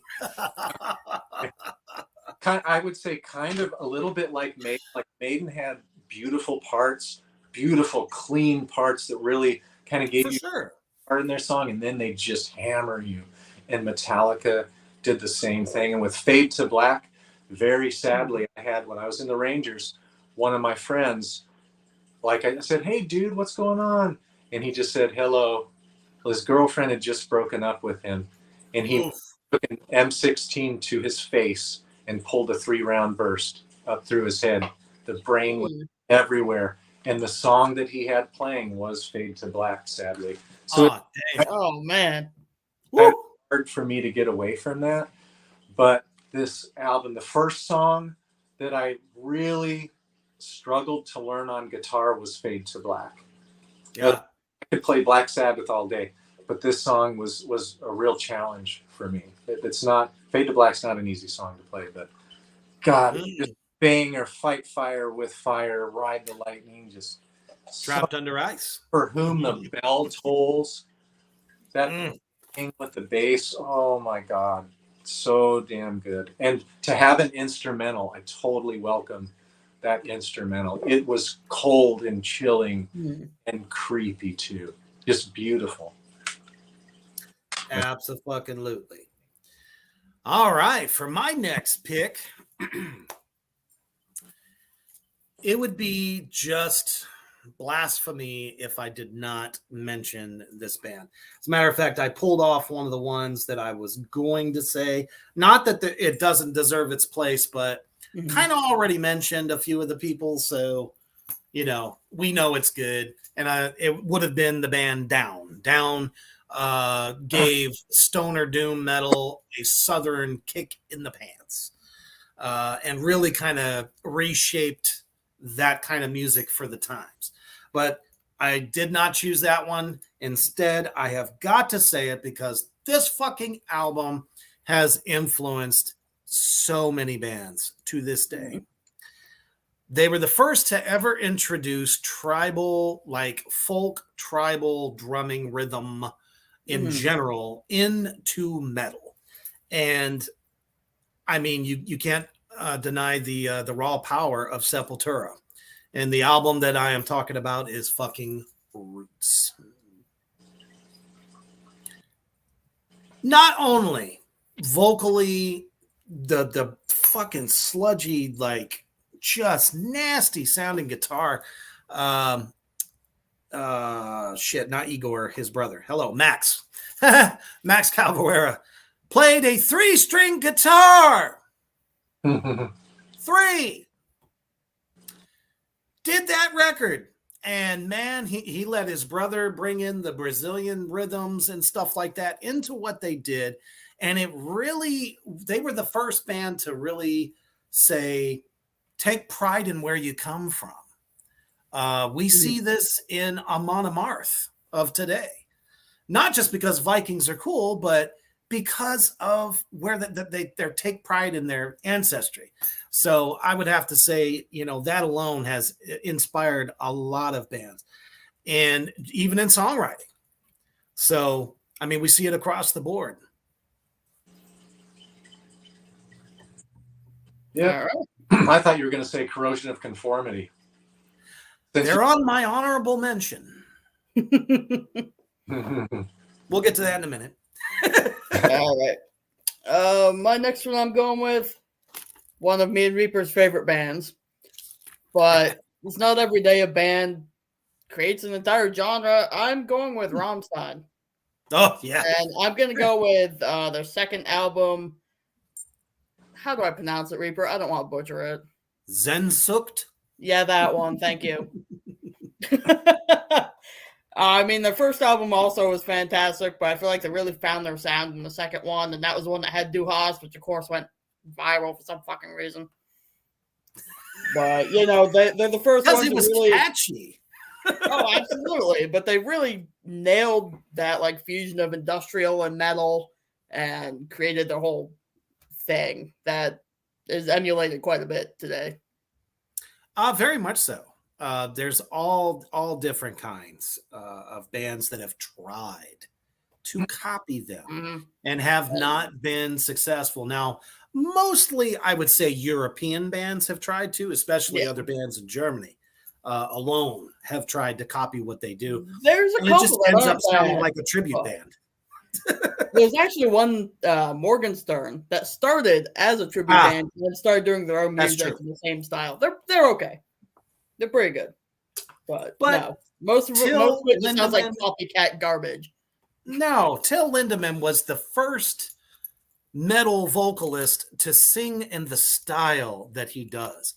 I would say kind of a little bit like Maiden. Like Maiden had beautiful parts, beautiful, clean parts that really kind of gave For you sure. part in their song, and then they just hammer you. And Metallica did the same thing. And with Fade to Black, very sadly, I had, when I was in the Rangers, one of my friends, like I said, "Hey, dude, what's going on?" And he just said, "Hello." Well, his girlfriend had just broken up with him, and he took an M16 to his face and pulled a 3-round burst up through his head. The brain was everywhere. And the song that he had playing was Fade to Black, sadly. So oh man. It's hard for me to get away from that. But this album, the first song that I really struggled to learn on guitar was Fade to Black. Yeah. I could play Black Sabbath all day, but this song was a real challenge for me. It's not, Fade to Black's not an easy song to play, but God, just bang or fight fire with fire, ride the lightning, just Trapped under ice. For Whom the Bell Tolls. That thing with the bass, oh my God, so damn good. And to have an instrumental, I totally welcome that instrumental. It was cold and chilling and creepy too. Just beautiful. Absolutely. All right, for my next pick, it would be just blasphemy if I did not mention this band. As a matter of fact, I pulled off one of the ones that I was going to say. Not that it doesn't deserve its place, but kind of already mentioned a few of the people, so we know it's good. And it would have been the band Down. Down gave stoner doom metal a southern kick in the pants, and really kind of reshaped that kind of music for the times. But I did not choose that one. Instead, I have got to say it because this fucking album has influenced so many bands to this day. They were the first to ever introduce tribal, like folk tribal drumming rhythm in general into metal. And I mean, you can't deny the raw power of Sepultura. And the album that I am talking about is fucking Roots. Not only vocally, the fucking sludgy, like just nasty sounding guitar. Shit, not Igor, his brother. Hello, Max. Max Calvaera played a 3-string guitar. 3. Did that record. And man, he let his brother bring in the Brazilian rhythms and stuff like that into what they did. And they were the first band to really say, take pride in where you come from. We see this in Amon Amarth of today. Not just because Vikings are cool, but because of where they take pride in their ancestry. So I would have to say, that alone has inspired a lot of bands, and even in songwriting. So, I mean, we see it across the board. Yeah. Right. I thought you were going to say Corrosion of Conformity. They're on my honorable mention. We'll get to that in a minute. All right. My next one I'm going with one of me and Reaper's favorite bands, but it's not every day a band creates an entire genre. I'm going with Rammstein. Oh, yeah. And I'm going to go with their second album. How do I pronounce it, Reaper? I don't want to butcher it. Sehnsucht? Yeah, that one. Thank you. I mean, their first album also was fantastic, but I feel like they really found their sound in the second one, and that was the one that had Du Hast, which of course went viral for some fucking reason. But, they're the first ones because it was really catchy. Oh, absolutely. But they really nailed that like fusion of industrial and metal and created their whole thing that is emulated quite a bit today. Very much so. There's all different kinds of bands that have tried to copy them Mm-hmm. and have not been successful. Now, mostly I would say European bands have tried to, especially other bands in Germany alone have tried to copy what they do. There's a And it couple just that ends aren't up sounding bad. like a tribute band. There's actually one Morgenstern that started as a tribute band and then started doing their own That's music true. in the same style. They're okay. They're pretty good. But no, most of it just sounds like copycat garbage. No, Till Lindemann was the first metal vocalist to sing in the style that he does,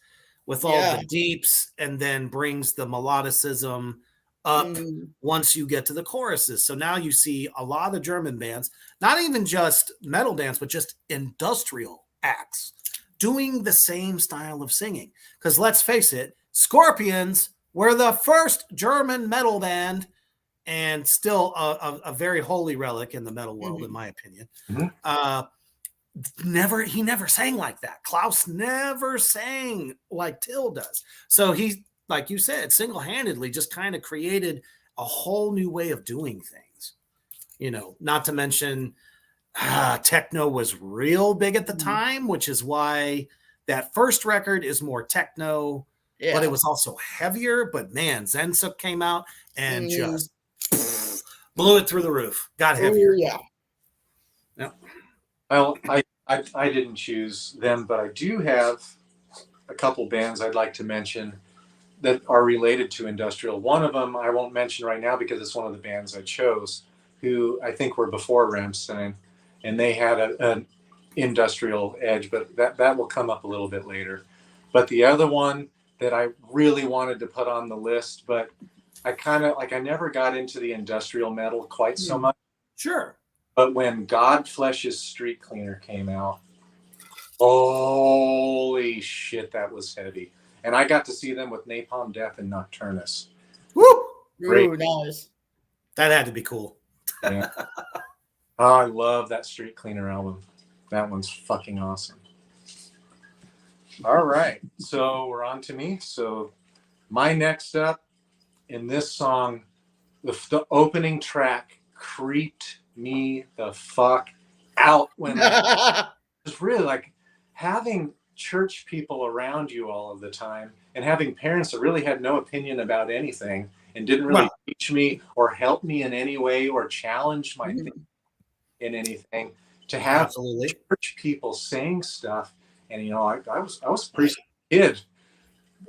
with all the deeps, and then brings the melodicism up once you get to the choruses. So now you see a lot of German bands, not even just metal bands, but just industrial acts doing the same style of singing. Because let's face it, Scorpions were the first German metal band, and still a very holy relic in the metal world, in my opinion. He never sang like that. Klaus never sang like Till does. So he, like you said, single-handedly just kind of created a whole new way of doing things. You know, not to mention techno was real big at the time, which is why that first record is more techno, but it was also heavier. But man, Zensuk came out and just blew it through the roof. Got heavier. Well, I didn't choose them, but I do have a couple bands I'd like to mention that are related to industrial. One of them I won't mention right now because it's one of the bands I chose, who I think were before Rammstein, and they had an industrial edge, but that will come up a little bit later. But the other one that I really wanted to put on the list, but I kind of I never got into the industrial metal quite so much. Sure. But when Godflesh's Street Cleaner came out, holy shit, that was heavy. And I got to see them with Napalm Death and Nocturnus. Woo! Ooh, nice. That had to be cool. Yeah. Oh, I love that Street Cleaner album. That one's fucking awesome. All right. So we're on to me. So my next up in this song, the opening track creeped me the fuck out when it's really like having church people around you all of the time and having parents that really had no opinion about anything and didn't really teach me or help me in any way or challenge my thinking in anything, to have church people saying stuff. And you know, I was a pretty kid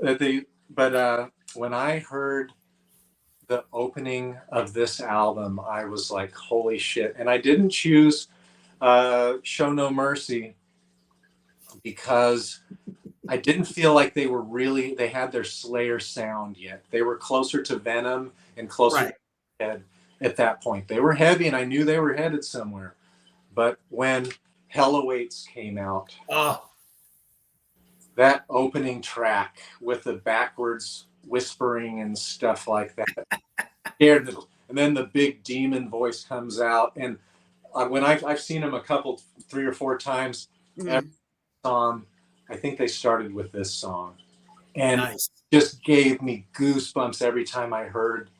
but when I heard the opening of this album, I was like, holy shit. And I didn't choose Show No Mercy because I didn't feel like they had their Slayer sound yet. They were closer to Venom and closer to Head at that point. They were heavy and I knew they were headed somewhere. But when Hell Awaits came out, that opening track with the backwards whispering and stuff like that, and then the big demon voice comes out. And when I've seen them 3 or 4 times, every song, I think they started with this song, and just gave me goosebumps every time I heard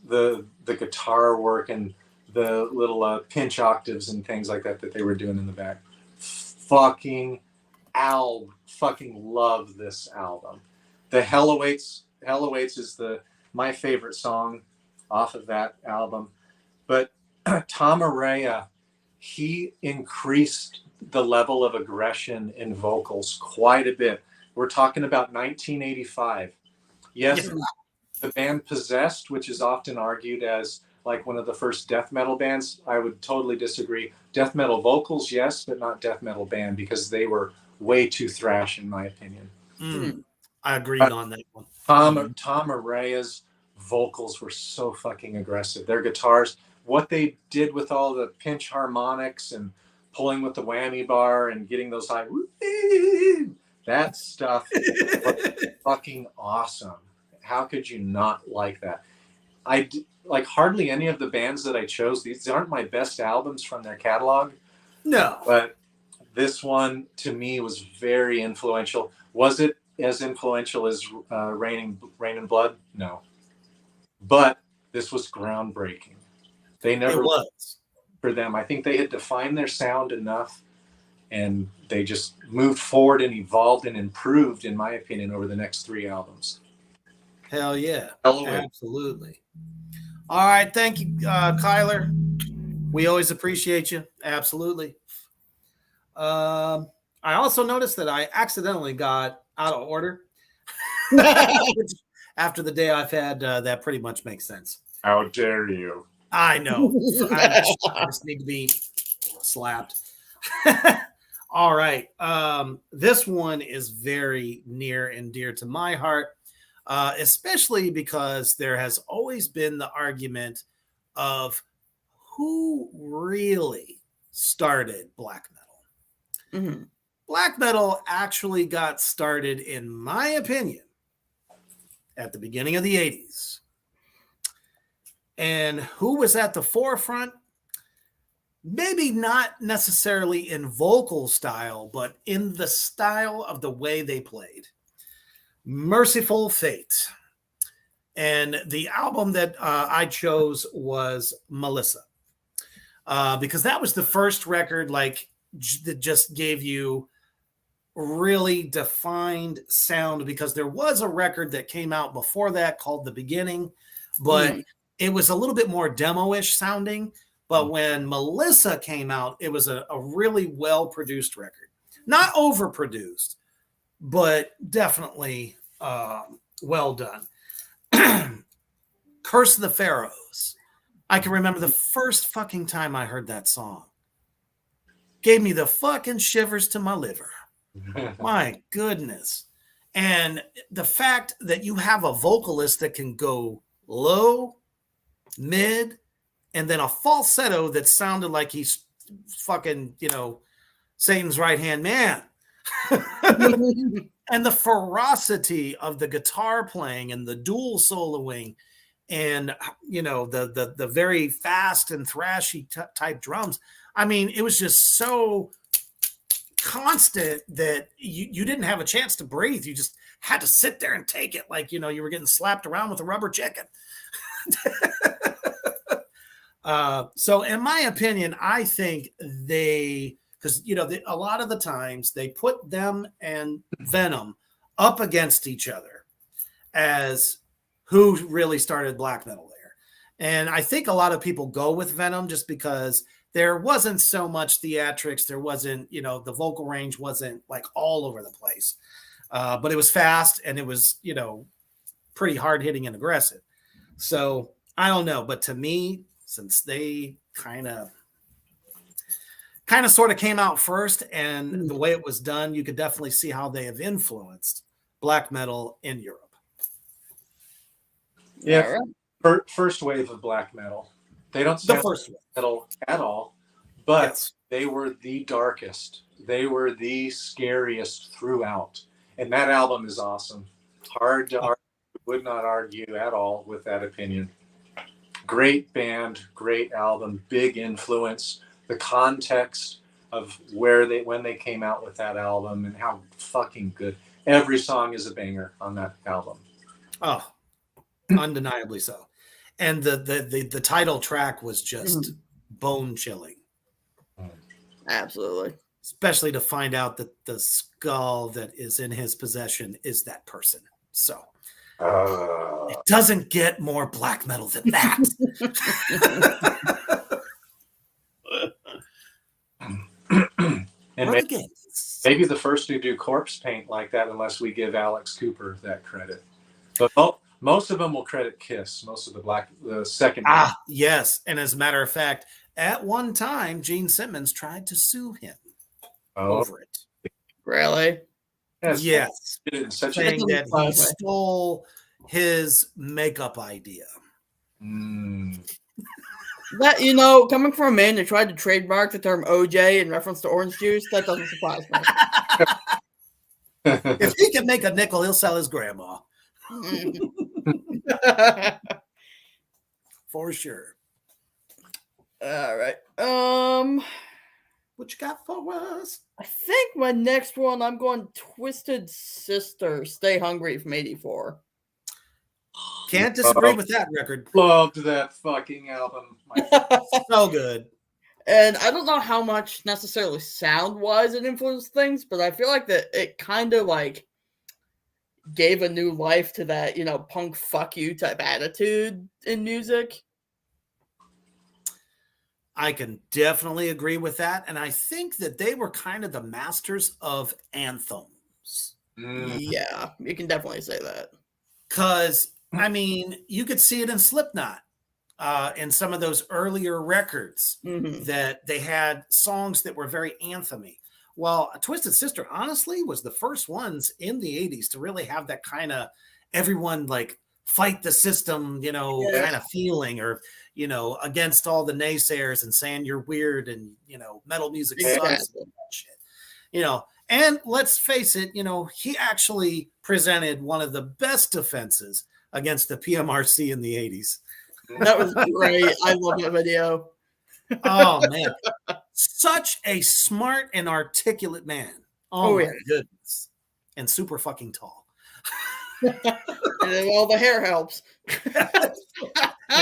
the guitar work and the little pinch octaves and things like that they were doing in the back. Fucking love this album. The Hell Awaits is my favorite song off of that album. But Tom Araya, he increased the level of aggression in vocals quite a bit. We're talking about 1985. Yes, the band Possessed, which is often argued as like one of the first death metal bands, I would totally disagree. Death metal vocals, yes, but not death metal band, because they were way too thrash in my opinion. I agreed on that one. Tom Araya's vocals were so fucking aggressive. Their guitars, what they did with all the pinch harmonics and pulling with the whammy bar and getting those high, that stuff was fucking awesome. How could you not like that? like hardly any of the bands that I chose. These aren't my best albums from their catalog. No. But this one to me was very influential. Was it as influential as Rain and Blood? No. But this was groundbreaking. They never It was. for them. I think they had defined their sound enough, and they just moved forward and evolved and improved, in my opinion, over the next 3 albums. Hell yeah. Halloween. Absolutely. All right. Thank you, Kyler. We always appreciate you. Absolutely. I also noticed that I accidentally got out of order. After the day I've had, that pretty much makes sense. How dare you? I know. I just need to be slapped. All right. This one is very near and dear to my heart, especially because there has always been the argument of who really started black metal. Mm-hmm. Black metal actually got started, in my opinion, at the beginning of the 80s. And who was at the forefront? Maybe not necessarily in vocal style, but in the style of the way they played. Merciful Fate. And the album that I chose was Melissa. Because that was the first record that just gave you really defined sound, because there was a record that came out before that called The Beginning, but it was a little bit more demo-ish sounding. But when Melissa came out, it was a really well-produced record. Not overproduced, but definitely well done. Curse of the Pharaohs. I can remember the first fucking time I heard that song. Gave me the fucking shivers to my liver. My goodness. And the fact that you have a vocalist that can go low, mid, and then a falsetto that sounded like he's fucking, Satan's right-hand man. And the ferocity of the guitar playing and the dual soloing and, the very fast and thrashy type drums. I mean, it was just so constant that you didn't have a chance to breathe. You just had to sit there and take it like, you were getting slapped around with a rubber chicken. So in my opinion, I think because a lot of the times they put them and Venom up against each other as who really started black metal there. And I think a lot of people go with Venom just because there wasn't so much theatrics. There wasn't, the vocal range wasn't like all over the place. But it was fast and it was, pretty hard hitting and aggressive. So I don't know. But to me, since they kind of sort of came out first and the way it was done, you could definitely see how they have influenced black metal in Europe. Yeah. First wave of black metal. They don't sound like metal at all, but they were the darkest. They were the scariest throughout. And that album is awesome. Hard to argue. Would not argue at all with that opinion. Great band, great album, big influence. The context of when they came out with that album and how fucking good. Every song is a banger on that album. Oh, undeniably so. And the title track was just bone chilling. Absolutely. Especially to find out that the skull that is in his possession is that person. So it doesn't get more black metal than that. And maybe the first to do corpse paint like that, unless we give Alex Cooper that credit. But most of them will credit Kiss. Most of the second. Yes. And as a matter of fact, at one time, Gene Simmons tried to sue him over it. Really? Yes. Saying that he stole his makeup idea. That, coming from a man that tried to trademark the term OJ in reference to orange juice, that doesn't surprise me. If he can make a nickel, he'll sell his grandma. for sure. All right. What you got for us? I think my next one, I'm going Twisted Sister, Stay Hungry from 84. Can't disagree with that record. Loved that fucking album. So good. And I don't know how much necessarily sound-wise it influenced things, but I feel like that it kind of like gave a new life to that, punk fuck you type attitude in music. I can definitely agree with that. And I think that they were kind of the masters of anthems. Yeah, you can definitely say that. Because, I mean, you could see it in Slipknot. In some of those earlier records that they had songs that were very anthemy. Well, Twisted Sister, honestly, was the first ones in the 80s to really have that kind of everyone like fight the system, kind of feeling, or, against all the naysayers and saying you're weird and, metal music sucks and shit. And let's face it, he actually presented one of the best defenses against the PMRC in the 80s. That was great. I love that video. Oh, man. Such a smart and articulate man. Oh my goodness. And super fucking tall. And all the hair helps. I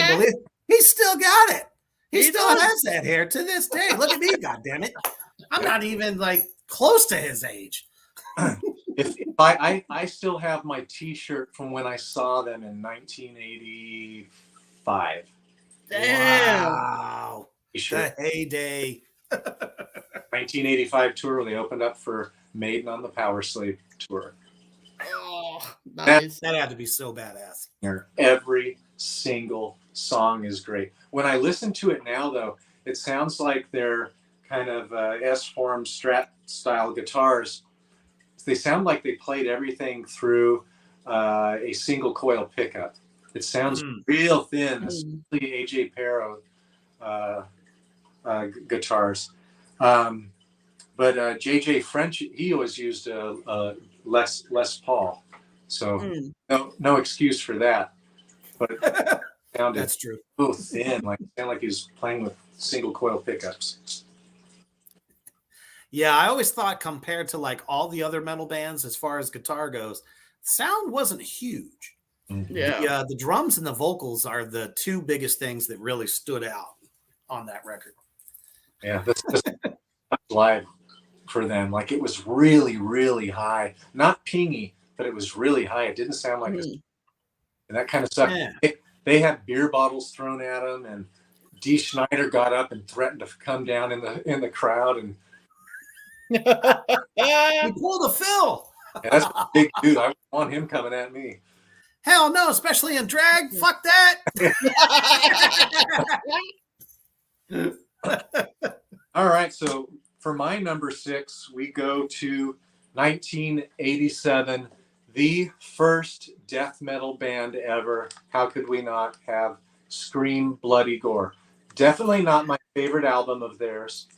believe he's still got it. He still has that hair to this day. Look at me, goddammit. I'm not even like close to his age. If I still have my T-shirt from when I saw them in 1985. Damn. Wow. The heyday. 1985 tour where they opened up for Maiden on the Power Slave tour. Oh, nice. That had to be so badass. Every single song is great. When I listen to it now, though, it sounds like they're kind of S-form Strat style guitars. They sound like they played everything through a single coil pickup. It sounds real thin, especially AJ Pero guitars. But JJ French, he always used Les Paul, so no excuse for that. But it sounded that's true. So thin, sounded like he was playing with single coil pickups. Yeah, I always thought compared to like all the other metal bands, as far as guitar goes, sound wasn't huge. Yeah, the drums and the vocals are the two biggest things that really stood out on that record. Yeah, this live for them. Like it was really, really high. Not pingy, but it was really high. It didn't sound like and that kind of stuff. Yeah. They had beer bottles thrown at them, and Dee Snider got up and threatened to come down in the crowd, and he pulled a Phil. Yeah, that's a big dude. I want him coming at me. Hell no, especially in drag. Fuck that. All right, so for my number 6, we go to 1987, the first death metal band ever. How could we not have Scream Bloody Gore? Definitely not my favorite album of theirs.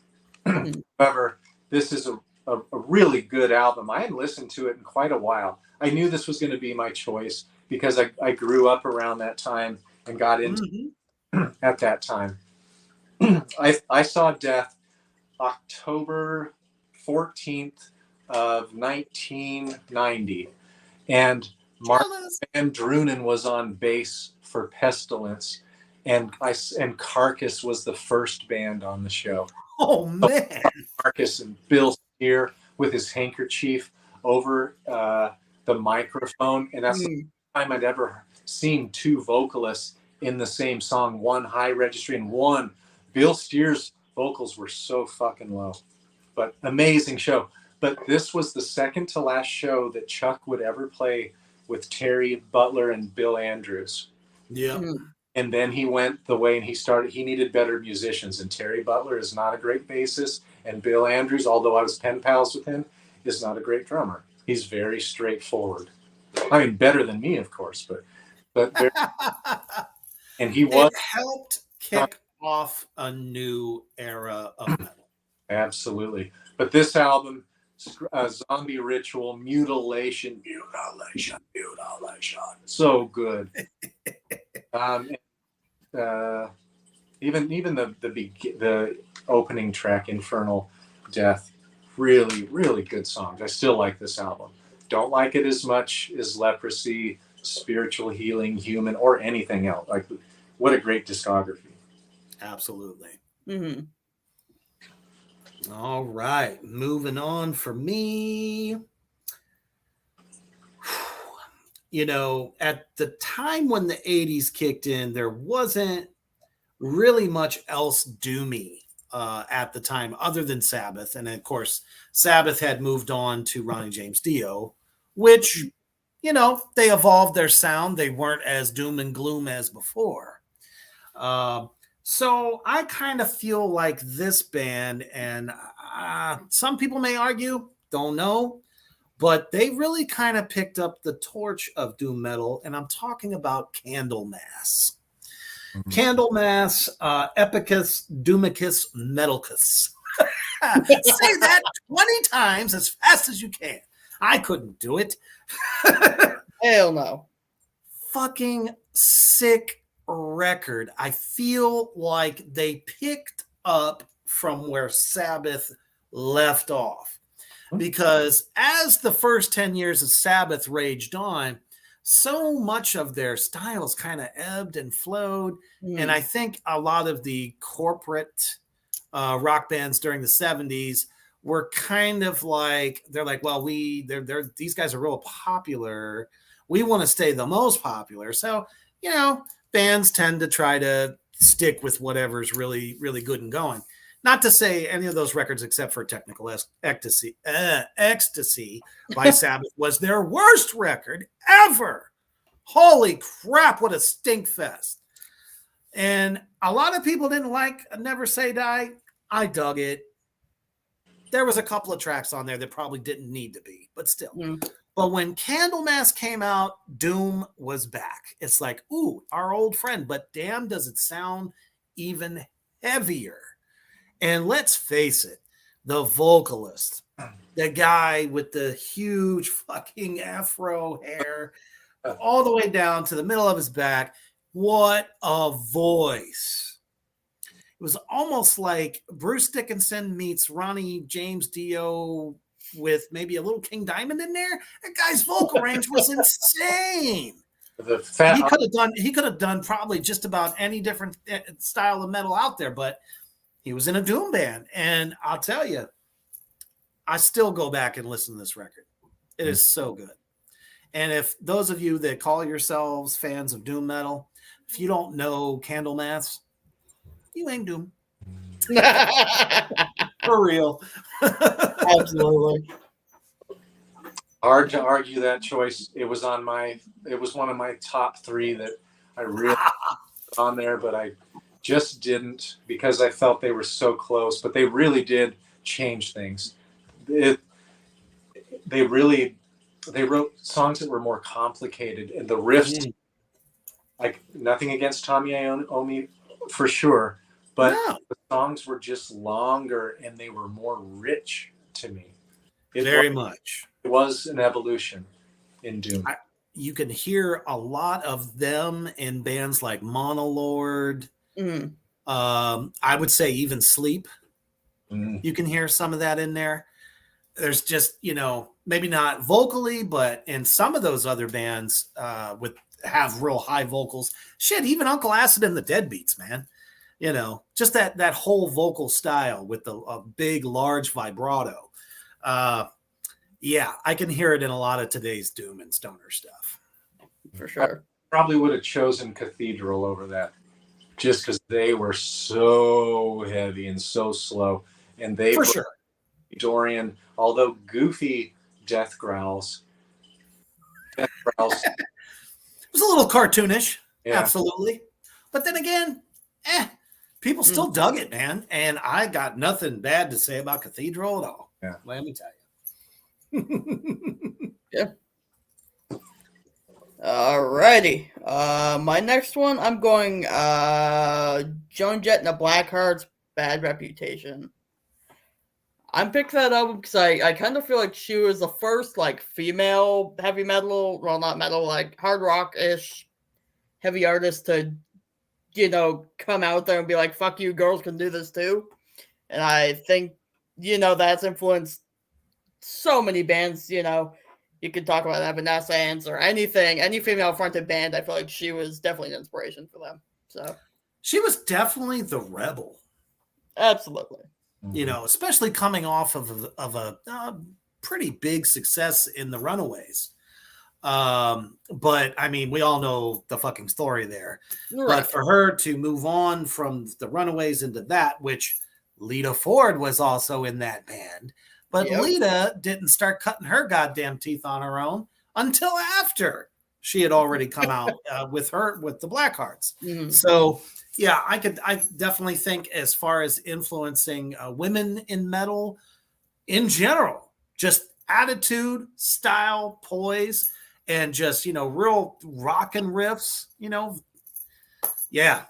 However, this is a really good album. I hadn't listened to it in quite a while. I knew this was going to be my choice because I grew up around that time and got into at that time. I saw Death October 14th of 1990, and Mark Van Drunen was on bass for Pestilence, and Carcass was the first band on the show. Oh man! Marcus and Bill Steer with his handkerchief over the microphone, and that's the time I'd ever seen two vocalists in the same song, one high registry and one. Bill Steer's vocals were so fucking low, but amazing show. But this was the second to last show that Chuck would ever play with Terry Butler and Bill Andrews. Yeah. And then he went the way and he needed better musicians. And Terry Butler is not a great bassist. And Bill Andrews, although I was pen pals with him, is not a great drummer. He's very straightforward. I mean, better than me, of course, but very, and he was. It helped kick off a new era of metal. Absolutely. But this album, Zombie Ritual, Mutilation. So good. even the opening track, Infernal Death, really, really good songs. I still like this album. Don't like it as much as Leprosy, Spiritual Healing, Human, or anything else. Like, what a great discography. Absolutely. Mm-hmm. All right, moving on for me. You know, at the time when the 80s kicked in, there wasn't really much else doomy at the time other than Sabbath. And of course, Sabbath had moved on to Ronnie James Dio, which, you know, they evolved their sound. They weren't as doom and gloom as before. So I kind of feel like this band, and some people may argue, don't know, but they really kind of picked up the torch of doom metal, and I'm talking about Candlemass. Mm-hmm. Candlemass, Epicus, Doomicus, Metalcus. Say that 20 times as fast as you can. I couldn't do it. Hell no. Fucking sick record. I feel like they picked up from where Sabbath left off, because as the first 10 years of Sabbath raged on, so much of their styles kind of ebbed and flowed. And I think a lot of the corporate rock bands during the 70s were kind of like, they're like, well, these guys are real popular. We want to stay the most popular. So, you know, bands tend to try to stick with whatever's really, really good and going. Not to say any of those records, except for Technical Ecstasy by Sabbath, was their worst record ever. Holy crap, what a stink fest. And a lot of people didn't like Never Say Die. I dug it. There was a couple of tracks on there that probably didn't need to be, but still. But when Candlemass came out, Doom was back. It's like, ooh, our old friend, but damn, does it sound even heavier. And let's face it, the vocalist, the guy with the huge fucking afro hair all the way down to the middle of his back, what a voice. It was almost like Bruce Dickinson meets Ronnie James Dio with maybe a little King Diamond in there. That guy's vocal range was insane. He could have done probably just about any different style of metal out there, but he was in a doom band. And I'll tell you, I still go back and listen to this record. It is so good. And if those of you that call yourselves fans of doom metal, if you don't know Candlemass, you ain't doom. For real. Absolutely. Hard to argue that choice. It was one of my top 3 that I really put on there, but I just didn't, because I felt they were so close. But they really did change things. They wrote songs that were more complicated, and the riffs, like, nothing against Tommy Iommi for sure, but the songs were just longer and they were more rich to me. Very much. It was an evolution in doom. You can hear a lot of them in bands like Monolord. I would say even Sleep. You can hear some of that in there. There's just, you know, maybe not vocally, but in some of those other bands have real high vocals. Shit, even Uncle Acid and the Deadbeats, man. You know, just that whole vocal style with a big, large vibrato. Yeah, I can hear it in a lot of today's doom and stoner stuff. For sure. I probably would have chosen Cathedral over that, just because they were so heavy and so slow. And they, for sure, Dorian, although goofy death growls. It was a little cartoonish, absolutely. But then again, people still dug it, man. And I got nothing bad to say about Cathedral at all. Yeah. Let me tell you. Yeah. Alrighty. My next one, I'm going Joan Jett and the Blackhearts, Bad Reputation. I'm picking that album because I kind of feel like she was the first, like, female heavy metal, well, not metal, like hard rock-ish heavy artist to come out there and be like, fuck you, girls can do this too. And I think, that's influenced so many bands, you could talk about Evanescence or anything, any female fronted band. I feel like she was definitely an inspiration for them. So she was definitely the rebel. Absolutely. Especially coming off of a pretty big success in the Runaways. But I mean, we all know the fucking story there. Right. But for her to move on from the Runaways into that, which Lita Ford was also in that band, but Lita didn't start cutting her goddamn teeth on her own until after she had already come out with the Blackhearts. Mm-hmm. So yeah, I definitely think as far as influencing women in metal in general, just attitude, style, poise, and just, real rockin' riffs, Yeah.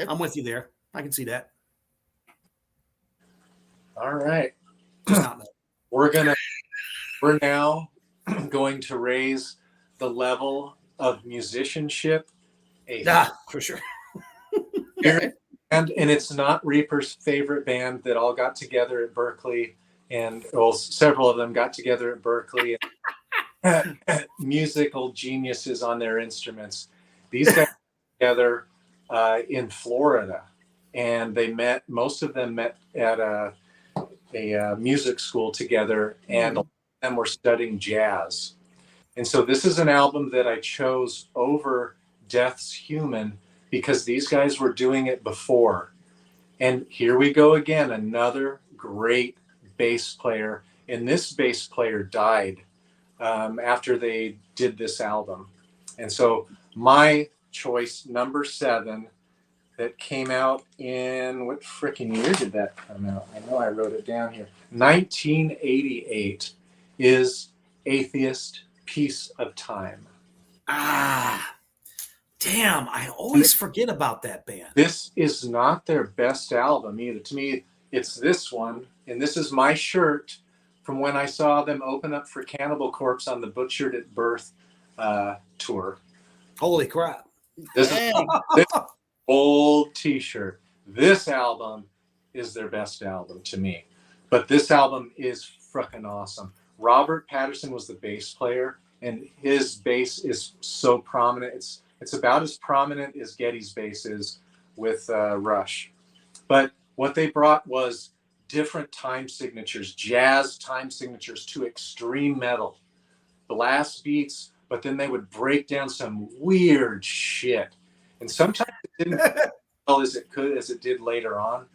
I'm with you there. I can see that. All right. We're now going to raise the level of musicianship. For sure. And it's not Reaper's favorite band that all got together at Berkeley, and several of them got together at Berkeley. And musical geniuses on their instruments. These guys got together in Florida, and most of them met at a music school together, and a lot of them were studying jazz. And so this is an album that I chose over Death's Human because these guys were doing it before. And here we go again, another great bass player. And this bass player died after they did this album. And so my choice, number 7, that came out in, what freaking year did that come out? I know I wrote it down here. 1988 is Atheist Piece of Time. Damn, I always forget about that band. This is not their best album either. To me, it's this one, and this is my shirt from when I saw them open up for Cannibal Corpse on the Butchered at Birth tour. Holy crap. This is old t-shirt. This album is their best album to me. But this album is freaking awesome. Robert Patterson was the bass player, and his bass is so prominent. It's about as prominent as Geddy's bass is with Rush. But what they brought was different time signatures, jazz time signatures to extreme metal, blast beats, but then they would break down some weird shit. And sometimes it didn't as well as it did later on.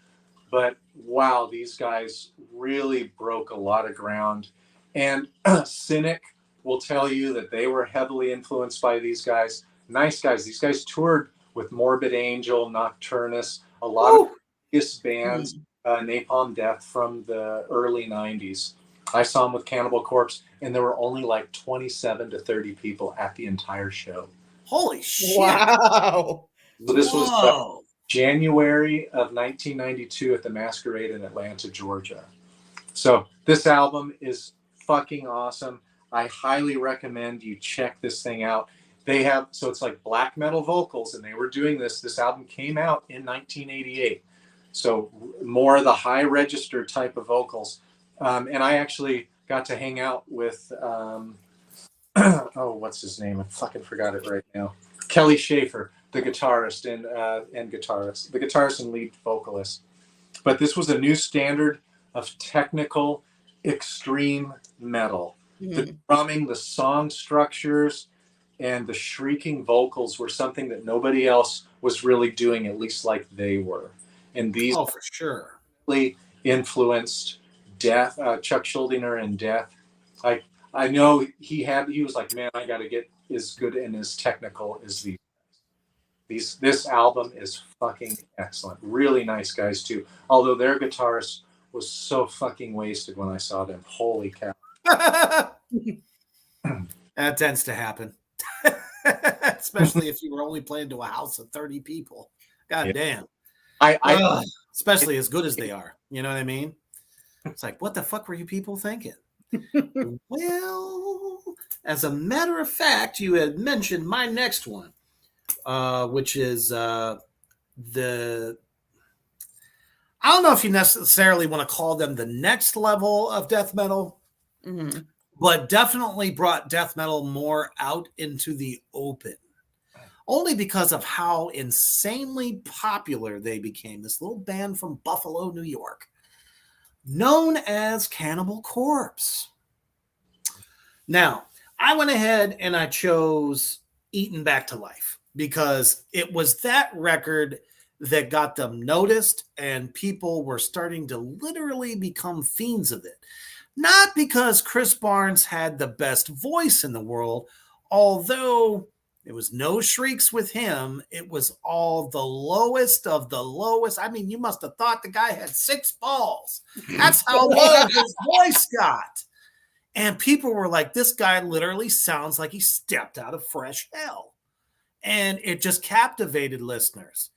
But wow, these guys really broke a lot of ground. And Cynic will tell you that they were heavily influenced by these guys. Nice guys. These guys toured with Morbid Angel, Nocturnus, a lot of biggest bands, Napalm Death from the early 90s. I saw them with Cannibal Corpse, and there were only like 27 to 30 people at the entire show. Holy shit. Wow. So this was January of 1992 at the Masquerade in Atlanta, Georgia. So this album is fucking awesome. I highly recommend you check this thing out. So it's like black metal vocals, and they were doing this. This album came out in 1988. So more of the high register type of vocals. And I actually got to hang out with, what's his name? I fucking forgot it right now. Kelly Schaefer, the guitarist the guitarist and lead vocalist. But this was a new standard of technical extreme metal. The drumming, the song structures, and the shrieking vocals were something that nobody else was really doing, at least like they were. And these for sure really influenced Death, Chuck Schuldiner and Death. I know he was like, man, I got to get as good and as technical as these. This album is fucking excellent. Really nice guys too. Although their guitarist was so fucking wasted when I saw them. Holy cow. That tends to happen. Especially if you were only playing to a house of 30 people. God damn. Especially as good as they are. You know what I mean? It's like, what the fuck were you people thinking? Well, as a matter of fact, you had mentioned my next one, which is I don't know if you necessarily want to call them the next level of death metal, but definitely brought death metal more out into the open. Only because of how insanely popular they became. This little band from Buffalo, New York, known as Cannibal Corpse. Now, I went ahead and I chose Eaten Back to Life because it was that record that got them noticed and people were starting to literally become fiends of it. Not because Chris Barnes had the best voice in the world, although there was no shrieks with him. It was all the lowest of the lowest. I mean, you must have thought the guy had 6 balls. That's how low his voice got. And people were like, this guy literally sounds like he stepped out of fresh hell. And it just captivated listeners,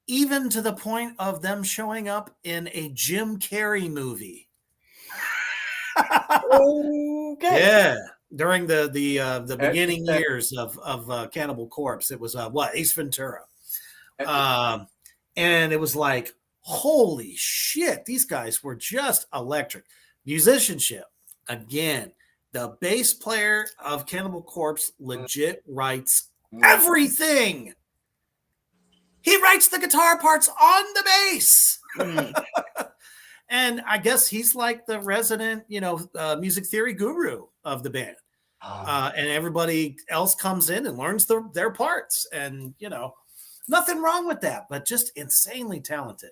even to the point of them showing up in a Jim Carrey movie. Okay. Yeah. During the beginning years of Cannibal Corpse. It was Ace Ventura. And it was like, holy shit, these guys were just electric. Musicianship. Again, the bass player of Cannibal Corpse legit writes everything. He writes the guitar parts on the bass. And I guess he's like the resident, music theory guru of the band. And everybody else comes in and learns their parts. And, nothing wrong with that, but just insanely talented.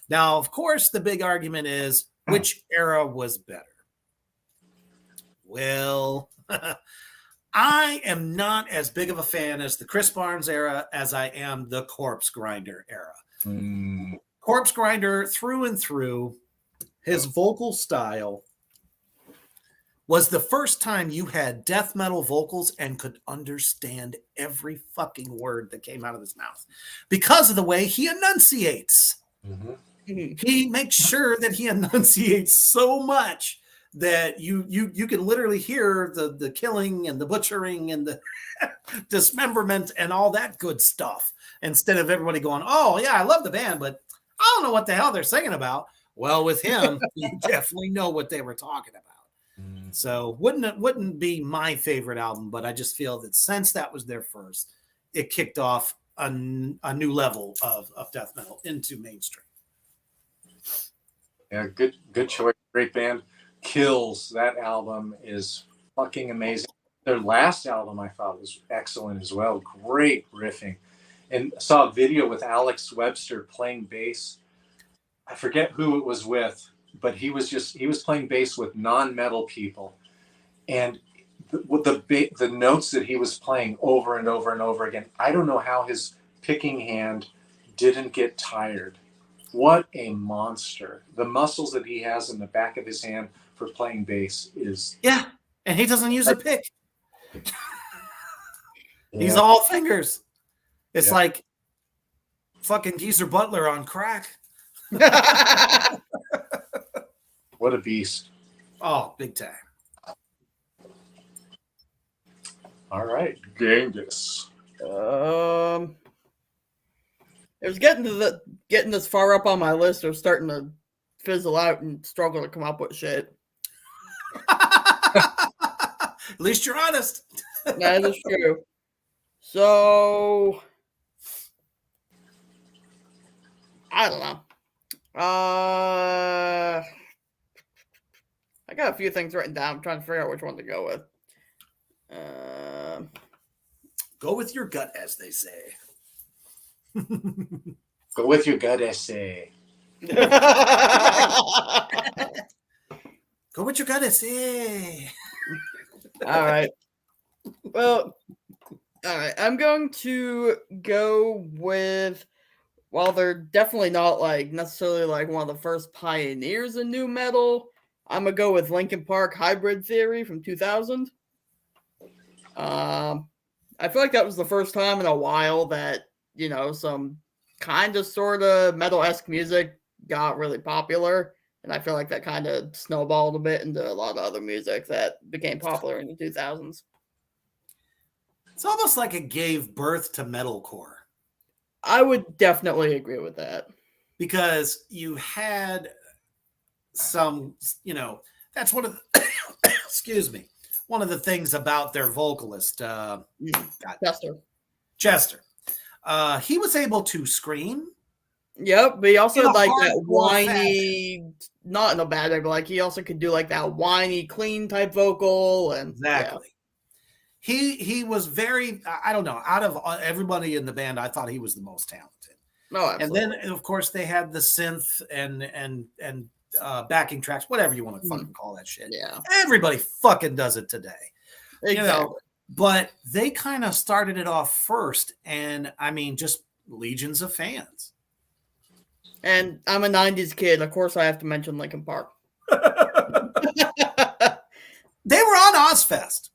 Now, of course, the big argument is which era was better? Well, I am not as big of a fan as the Chris Barnes era as I am the Corpse Grinder era. Corpse Grinder through and through, his vocal style was the first time you had death metal vocals and could understand every fucking word that came out of his mouth because of the way he enunciates. He makes sure that he enunciates so much that you can literally hear the killing and the butchering and the dismemberment and all that good stuff, instead of everybody going, oh yeah, I love the band, but I don't know what the hell they're singing about. Well, with him, you definitely know what they were talking about. So wouldn't be my favorite album, but I just feel that since that was their first, it kicked off a new level of death metal into mainstream. Yeah, good choice. Great band. Kills, that album is fucking amazing. Their last album I thought was excellent as well. Great riffing. And saw a video with Alex Webster playing bass. I forget who it was with, but he was playing bass with non-metal people. And the notes that he was playing over and over and over again, I don't know how his picking hand didn't get tired. What a monster. The muscles that he has in the back of his hand for playing bass is... Yeah, and he doesn't use a pick. He's all fingers. It's like fucking Geezer Butler on crack. What a beast. Oh, big time. All right, Genghis. It was getting this far up on my list. Or starting to fizzle out and struggle to come up with shit. At least you're honest. That is true. So I don't know. I got a few things written down. I'm trying to figure out which one to go with. Go with your gut, as they say. Go with your gut, essay. Go with your gut, essay. All right. Well, all right. I'm going to go with, while they're definitely not necessarily one of the first pioneers in new metal, I'm going to go with Linkin Park Hybrid Theory from 2000. I feel like that was the first time in a while that, some kind of sort of metal-esque music got really popular. And I feel like that kind of snowballed a bit into a lot of other music that became popular in the 2000s. It's almost like it gave birth to metalcore. I would definitely agree with that. Because you had some, that's one of the, excuse me, one of the things about their vocalist, Chester. He was able to scream. Yep, but he also In a had like that hardcore whiny, not in a bad way, but like he also could do like that whiny, clean type vocal, and Exactly. He was very, I don't know, out of everybody in the band, I thought he was the most talented. No, absolutely. And then, of course, they had the synth and backing tracks, whatever you want to fucking call that shit. Yeah, everybody fucking does it today. exactly. But they kind of started it off first, and I mean, just legions of fans. And I'm a '90s kid, of course. I have to mention Linkin Park. They were on Ozfest.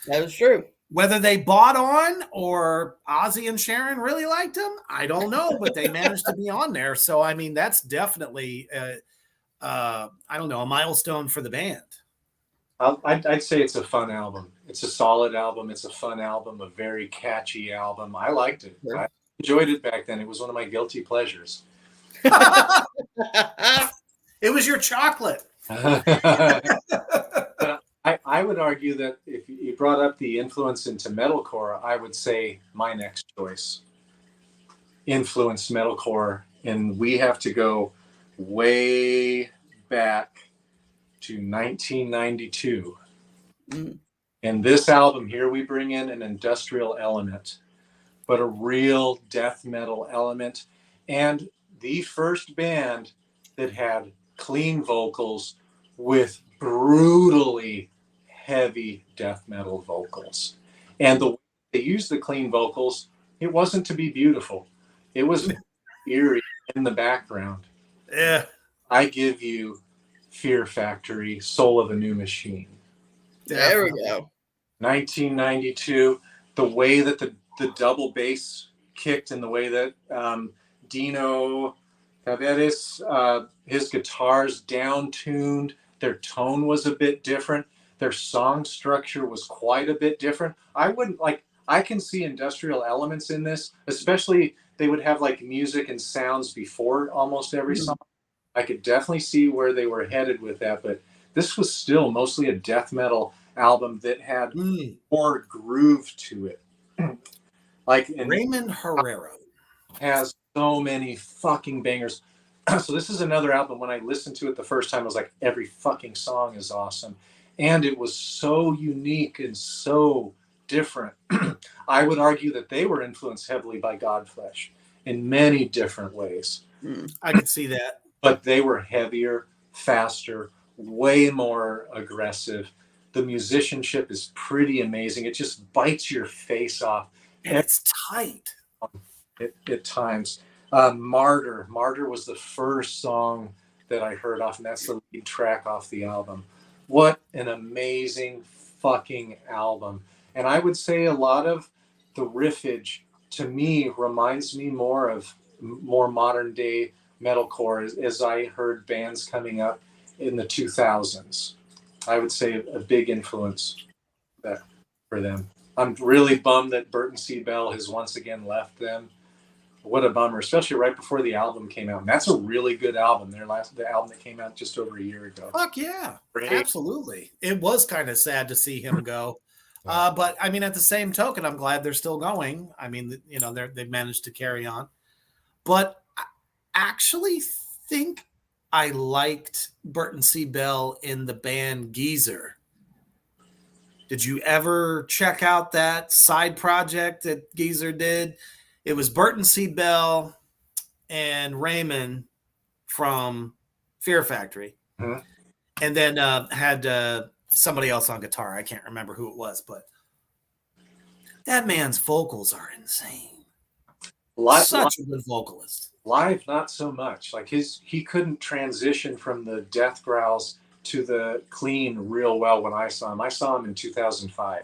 That is true. Whether they bought on or Ozzy and Sharon really liked them, I don't know, but they managed to be on there. So, I mean, that's definitely, I don't know, a milestone for the band. I'd say it's a fun album. It's a solid album. It's a fun album, a very catchy album. I liked it. Sure. I enjoyed it back then. It was one of my guilty pleasures. It was your chocolate. I would argue that if you brought up the influence into metalcore, I would say my next choice influenced metalcore, and we have to go way back to 1992. And this album here, we bring in an industrial element, but a real death metal element, and the first band that had clean vocals with brutally heavy death metal vocals. And the way they used the clean vocals, it wasn't to be beautiful. It was eerie in the background. Yeah. I give you Fear Factory, Soul of a New Machine. There we go. 1992, the way that the double bass kicked and the way that Dino Taveras, his guitars down-tuned, their tone was a bit different. Their song structure was quite a bit different. I can see industrial elements in this, especially they would have like music and sounds before almost every song. I could definitely see where they were headed with that, but this was still mostly a death metal album that had more groove to it. Like Raymond Herrera has so many fucking bangers. So this is another album. When I listened to it the first time, I was like, every fucking song is awesome. And it was so unique and so different. I would argue that they were influenced heavily by Godflesh in many different ways. I could see that. But they were heavier, faster, way more aggressive. The musicianship is pretty amazing. It just bites your face off. And it's tight. At times. Martyr was the first song that I heard off, and that's the lead track off the album. What an amazing fucking album. And I would say a lot of the riffage to me reminds me more of more modern day metalcore as I heard bands coming up in the 2000s. I would say a big influence for them. I'm really bummed that Burton C. Bell has once again left them. What a bummer, especially right before the album came out. And that's a really good album. The album that came out just over a year ago. Fuck yeah, Great. Absolutely. It was kind of sad to see him go. But I mean, at the same token, I'm glad they're still going. I mean, they've managed to carry on. But I actually think I liked Burton C. Bell in the band Geezer. Did you ever check out that side project that Geezer did? It was Burton C. Bell and Raymond from Fear Factory. Mm-hmm. And then had somebody else on guitar. I can't remember who it was, but that man's vocals are insane. Such a good vocalist. Live, not so much. Like he couldn't transition from the death growls to the clean real well when I saw him. I saw him in 2005.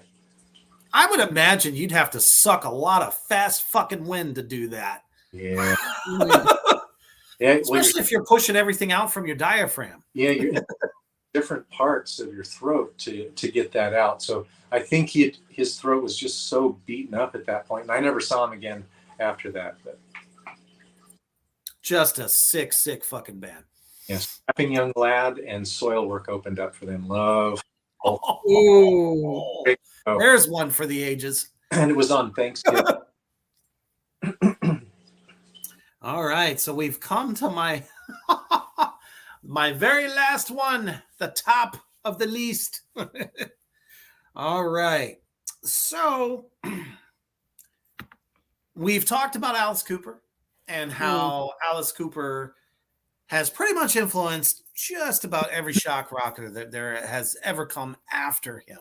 I would imagine you'd have to suck a lot of fast fucking wind to do that. Yeah. Especially if you're pushing everything out from your diaphragm. Yeah, you're in different parts of your throat to get that out. So I think his throat was just so beaten up at that point. And I never saw him again after that. But Just a sick fucking band. yes, Strapping Young Lad and Soilwork opened up for them. Love. Ooh. There's one for the ages. And it was on Thanksgiving. All right, so we've come to my my very last one, the top of the least. All right, so we've talked about Alice Cooper and how Alice Cooper has pretty much influenced just about every shock rocker that there has ever come after him.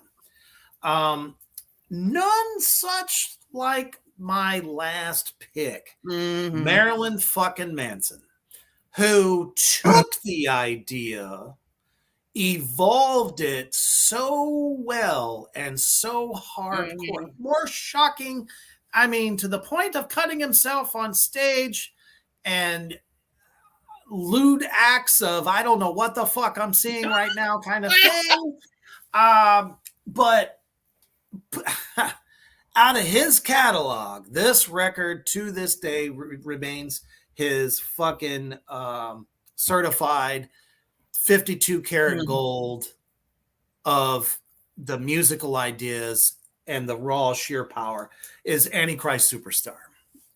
None such like my last pick, Marilyn fucking Manson, who took the idea, evolved it so well and so hardcore, more shocking. I mean, to the point of cutting himself on stage and lewd acts of, I don't know what the fuck I'm seeing right now kind of thing. But out of his catalog, this record to this day remains his fucking certified 52 karat gold of the musical ideas and the raw sheer power is Antichrist Superstar.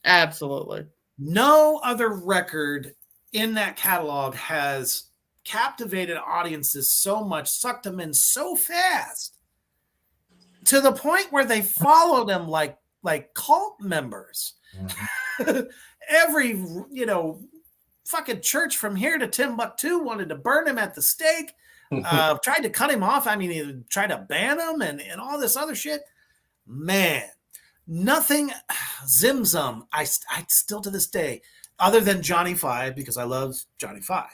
Absolutely. No other record in that catalog has captivated audiences so much, sucked them in so fast, to the point where they followed him like cult members. Every, fucking church from here to Timbuktu wanted to burn him at the stake, tried to cut him off. I mean, he tried to ban him and all this other shit. Man, nothing, Zim Zum, I still to this day, other than Johnny Five, because I love Johnny Five,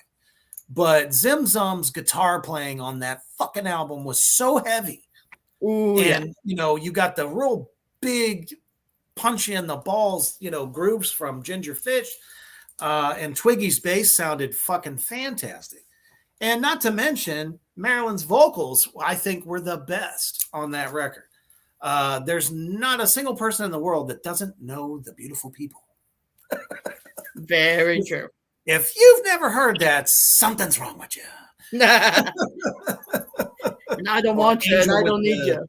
but Zim Zum's guitar playing on that fucking album was so heavy. Ooh, and you got the real big punch in the balls, grooves from Ginger Fish, and Twiggy's bass sounded fucking fantastic. And not to mention Marilyn's vocals, I think, were the best on that record. There's not a single person in the world that doesn't know The Beautiful People. Very true. If you've never heard that, something's wrong with you. And I don't want you, and I don't need you.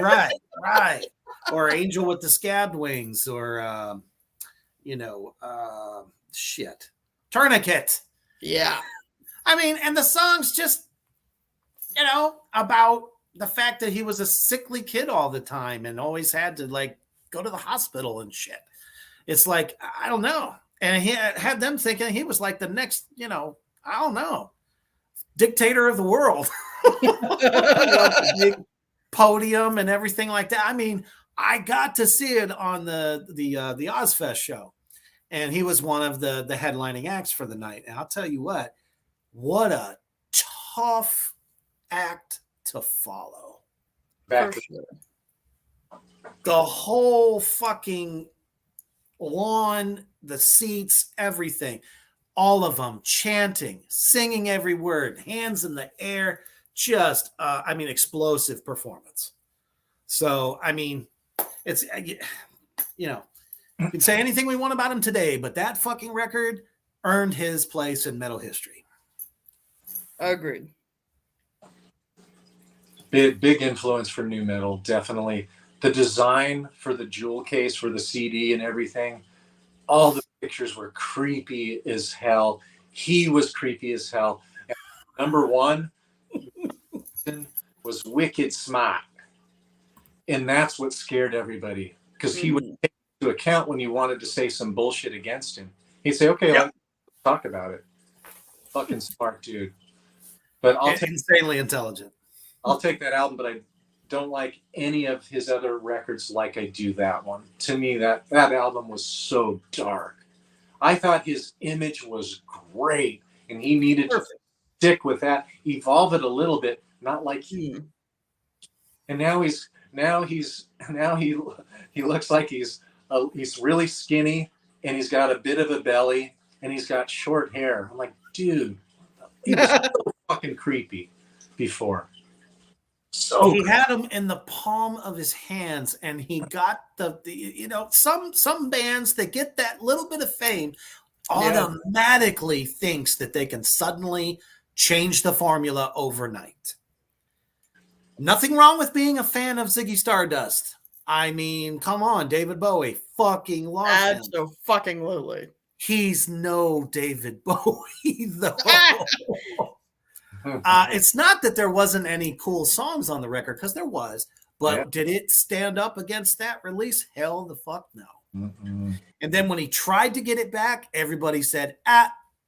Right. Or Angel with the Scabbed Wings, or shit, Tourniquet. Yeah. I mean, and the song's just, about the fact that he was a sickly kid all the time and always had to go to the hospital and shit. It's like, I don't know. And he had them thinking he was like the next, I don't know, dictator of the world. Big podium and everything like that. I mean, I got to see it on the Ozfest show, and he was one of the headlining acts for the night. And I'll tell you what a tough act to follow. For sure. The whole fucking lawn, the seats, everything, all of them chanting, singing every word, hands in the air, just, explosive performance. So, I mean, it's, you can say anything we want about him today, but that fucking record earned his place in metal history. Agreed. Big influence for new metal, definitely. The design for the jewel case for the CD and everything, all the pictures were creepy as hell. He was creepy as hell. And number one was wicked smart. And that's what scared everybody, because he would take into account when you wanted to say some bullshit against him. He'd say, okay, let's talk about it. Fucking smart dude. But insanely intelligent. I'll take that album, but I don't like any of his other records like I do that one. To me, that album was so dark. I thought his image was great, and he needed to stick with that, evolve it a little bit, not like he. And now he looks like he's really skinny, and he's got a bit of a belly, and he's got short hair. I'm like, dude, he was so fucking creepy before. So He had them in the palm of his hands, and he got the some bands that get that little bit of fame automatically thinks that they can suddenly change the formula overnight. Nothing wrong with being a fan of Ziggy Stardust. I mean, come on, David Bowie, fucking love him. Absolutely. He's no David Bowie, though. It's not that there wasn't any cool songs on the record, because there was, but did it stand up against that release? Hell the fuck no. Mm-mm. And then when he tried to get it back, everybody said,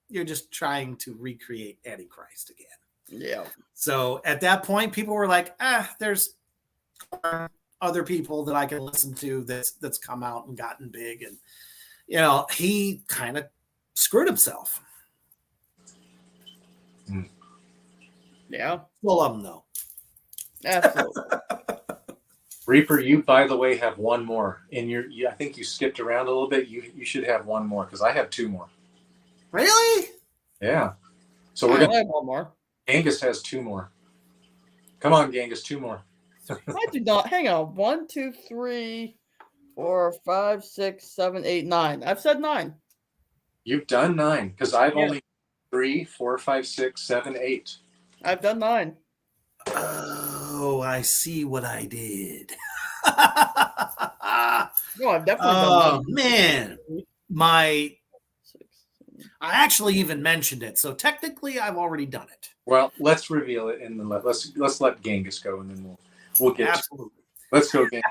you're just trying to recreate Antichrist again. Yeah. So at that point, people were like, there's other people that I can listen to that's come out and gotten big. And, he kind of screwed himself. Yeah. Full of them, though. Absolutely. Reaper, you, by the way, have one more in your. I think you skipped around a little bit. You should have one more, because I have two more. Really? Yeah. So we're I gonna. have one more. Genghis has two more. Come on, Genghis, two more. I do not. Hang on. 1, 2, 3, 4, 5, 6, 7, 8, 9. I've said 9. You've done 9, because I've only 3, 4, 5, 6, 7, 8. I've done 9. Oh, I see what I did. No, I've definitely done 9. Man, I actually even mentioned it, so technically I've already done it. Well, let's reveal it, and then let's let Genghis go, and then we'll get. Absolutely. Let's go, Genghis.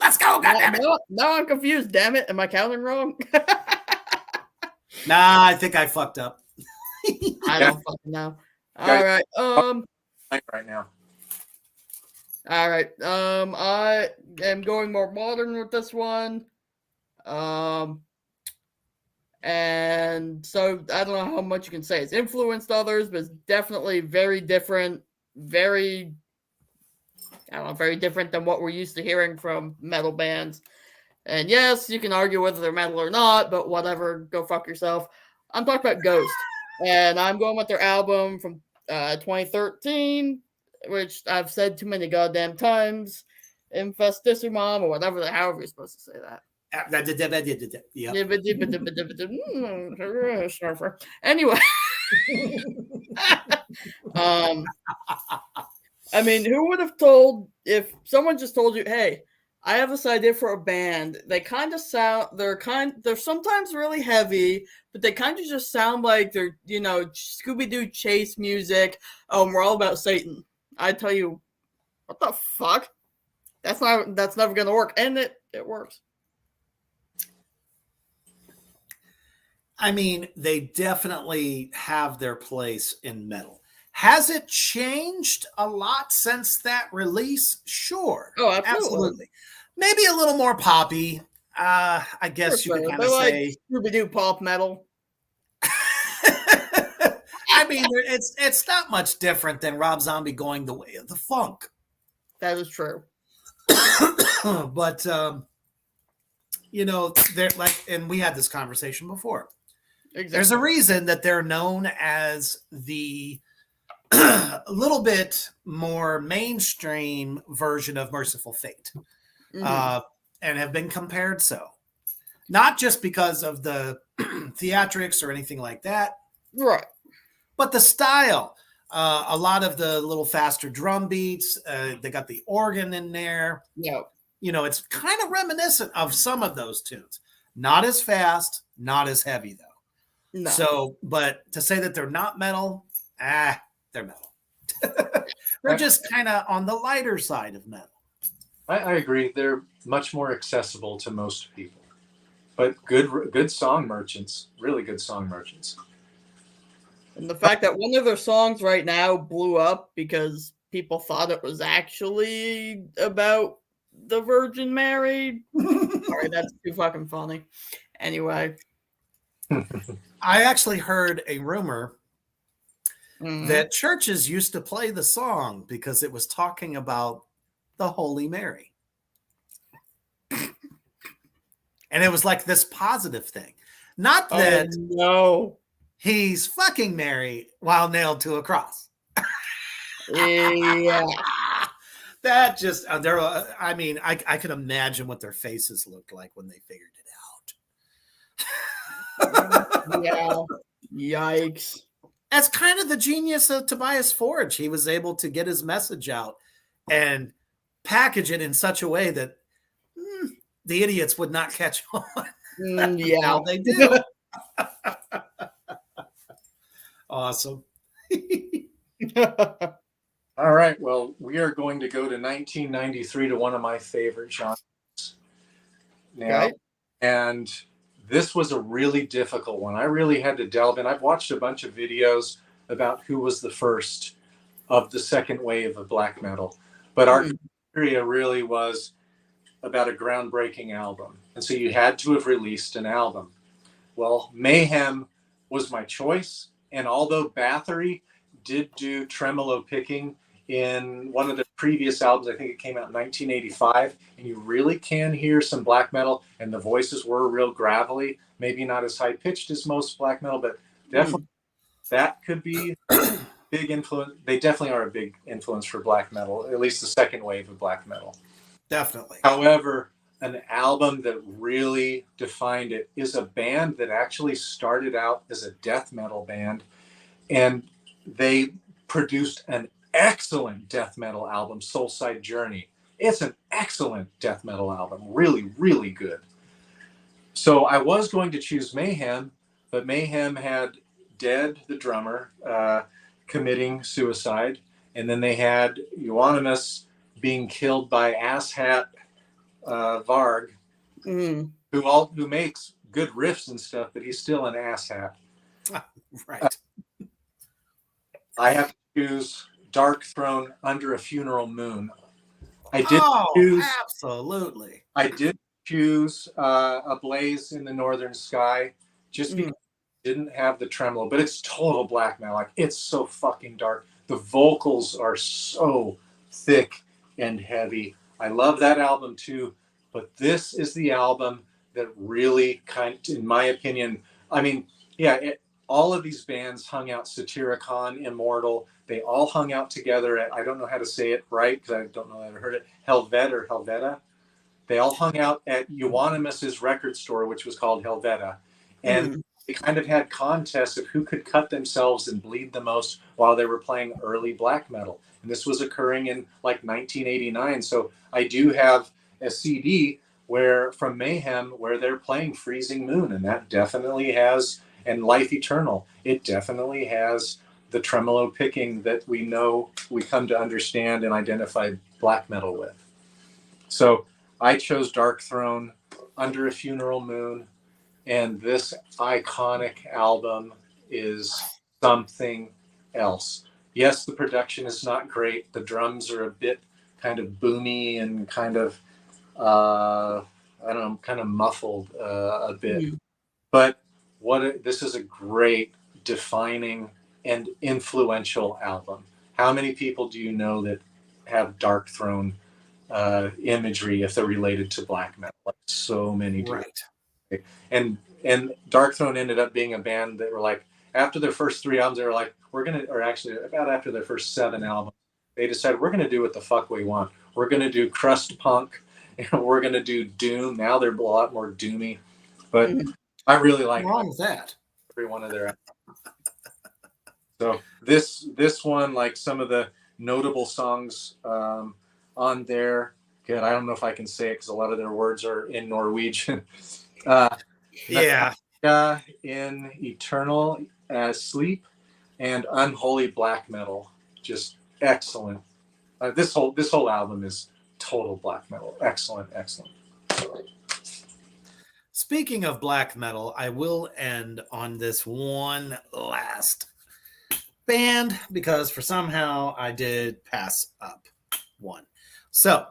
Let's go, goddammit. Now I'm confused. Damn it! Am I counting wrong? Nah, I think I fucked up. I don't fucking know. All Guys, right. Right now. All right. I am going more modern with this one. And so I don't know how much you can say it's influenced others, but it's definitely very different. Very different than what we're used to hearing from metal bands. And yes, you can argue whether they're metal or not, but whatever. Go fuck yourself. I'm talking about Ghost, and I'm going with their album from 2013, which I've said too many goddamn times. Infestissimum, or whatever however you're supposed to say that. Yeah. Anyway. I mean, who would have told, if someone just told you, hey, I have this idea for a band. They kind of sound, they're sometimes really heavy, but they kind of just sound like they're, Scooby-Doo chase music. We're all about Satan. I tell you, what the fuck? That's never going to work. And it works. I mean, they definitely have their place in metal. Has it changed a lot since that release? Sure. Oh, absolutely. Maybe a little more poppy. I guess you could kind of say Scooby-Doo pop metal. I mean, it's not much different than Rob Zombie going the way of the funk. That is true. But they're like, and we had this conversation before. Exactly. There's a reason that they're known as the a little bit more mainstream version of Merciful Fate, and have been compared so. Not just because of the theatrics or anything like that, right? But the style. A lot of the little faster drum beats. They got the organ in there. Yeah. It's kind of reminiscent of some of those tunes. Not as fast, not as heavy though. No. So, but to say that they're not metal, they're metal. They're just kind of on the lighter side of metal. I agree. They're much more accessible to most people, but good song merchants, really good song merchants. And the fact that one of their songs right now blew up because people thought it was actually about the Virgin Mary. Sorry, that's too fucking funny. Anyway. I actually heard a rumor that churches used to play the song because it was talking about the Holy Mary. And it was like this positive thing. Not that he's fucking Mary while nailed to a cross. Yeah. That just they're. I mean, I can imagine what their faces looked like when they figured it out. Yeah. Yikes. That's kind of the genius of Tobias Forge. He was able to get his message out and package it in such a way that the idiots would not catch on. Yeah. Now they do. Awesome. All right. Well, we are going to go to 1993 to one of my favorite genres now. Okay. And this was a really difficult one. I really had to delve in. I've watched a bunch of videos about who was the first of the second wave of black metal. But our criteria really was about a groundbreaking album. And so you had to have released an album. Well, Mayhem was my choice. And although Bathory did do tremolo picking in one of the previous albums, I think it came out in 1985, and you really can hear some black metal, and the voices were real gravelly, maybe not as high pitched as most black metal, but definitely that could be a big influence. They definitely are a big influence for black metal, at least the second wave of black metal. Definitely. However, an album that really defined it is a band that actually started out as a death metal band, and they produced an excellent death metal album, Soulside Journey. It's an excellent death metal album, really, really good. So I was going to choose Mayhem, but Mayhem had Dead, the drummer, committing suicide, and then they had Euonymus being killed by Asshat Varg, who makes good riffs and stuff, but he's still an asshat. Right. I have to choose Dark Throne, Under a Funeral Moon. I did choose absolutely. I did choose A Blaze in the Northern Sky, just because it didn't have the tremolo, but it's total black metal. Like, it's so fucking dark. The vocals are so thick and heavy. I love that album too, but this is the album that really in my opinion, I mean, yeah, all of these bands hung out, Satyricon, Immortal, they all hung out together at, I don't know how to say it right, because I don't know how to heard it, Helvet or Helveta. They all hung out at Euonymus's record store, which was called Helveta. And they kind of had contests of who could cut themselves and bleed the most while they were playing early black metal. And this was occurring in like 1989. So I do have a CD from Mayhem where they're playing Freezing Moon, and that definitely has, and Life Eternal, it definitely has the tremolo picking that we know, we come to understand and identify black metal with. So I chose Dark Throne, Under a Funeral Moon, and this iconic album is something else. Yes, the production is not great. The drums are a bit kind of boomy and kind of, I don't know, kind of muffled a bit. But this is a great, defining, and influential album. How many people do you know that have Dark Throne imagery if they're related to black metal? Like, so many do. Right. And Dark Throne ended up being a band that were like, after their first 3 albums, they were like, about after their first 7 albums, they decided, we're going to do what the fuck we want. We're going to do crust punk, and we're going to do doom. Now they're a lot more doomy, but I really like that. Every one of their. So this one, like some of the notable songs on there. Good, I don't know if I can say it because a lot of their words are in Norwegian. Yeah. In Eternal as Sleep and Unholy Black Metal, just excellent. This whole album is total black metal. Excellent. Speaking of black metal, I will end on this one last band because for somehow I did pass up one. So,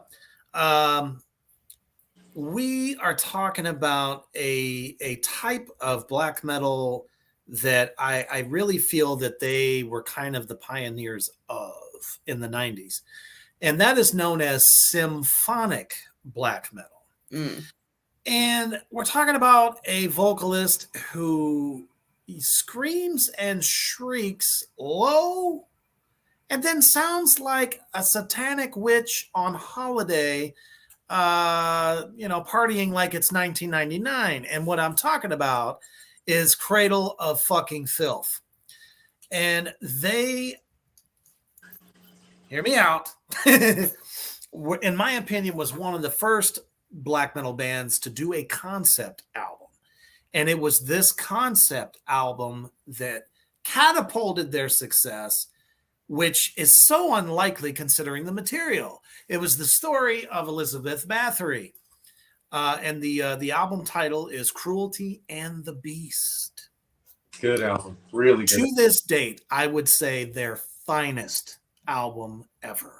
we are talking about a type of black metal that I really feel that they were kind of the pioneers of in the 90s. And that is known as symphonic black metal. And we're talking about a vocalist who screams and shrieks low and then sounds like a satanic witch on holiday, partying like it's 1999. And what I'm talking about is Cradle of Fucking Filth. And they, hear me out, in my opinion, was one of the first black metal bands to do a concept album. And it was this concept album that catapulted their success, which is so unlikely considering the material. It was the story of Elizabeth Bathory. And the album title is Cruelty and the Beast. Good album. Really good. To this date, I would say their finest album ever.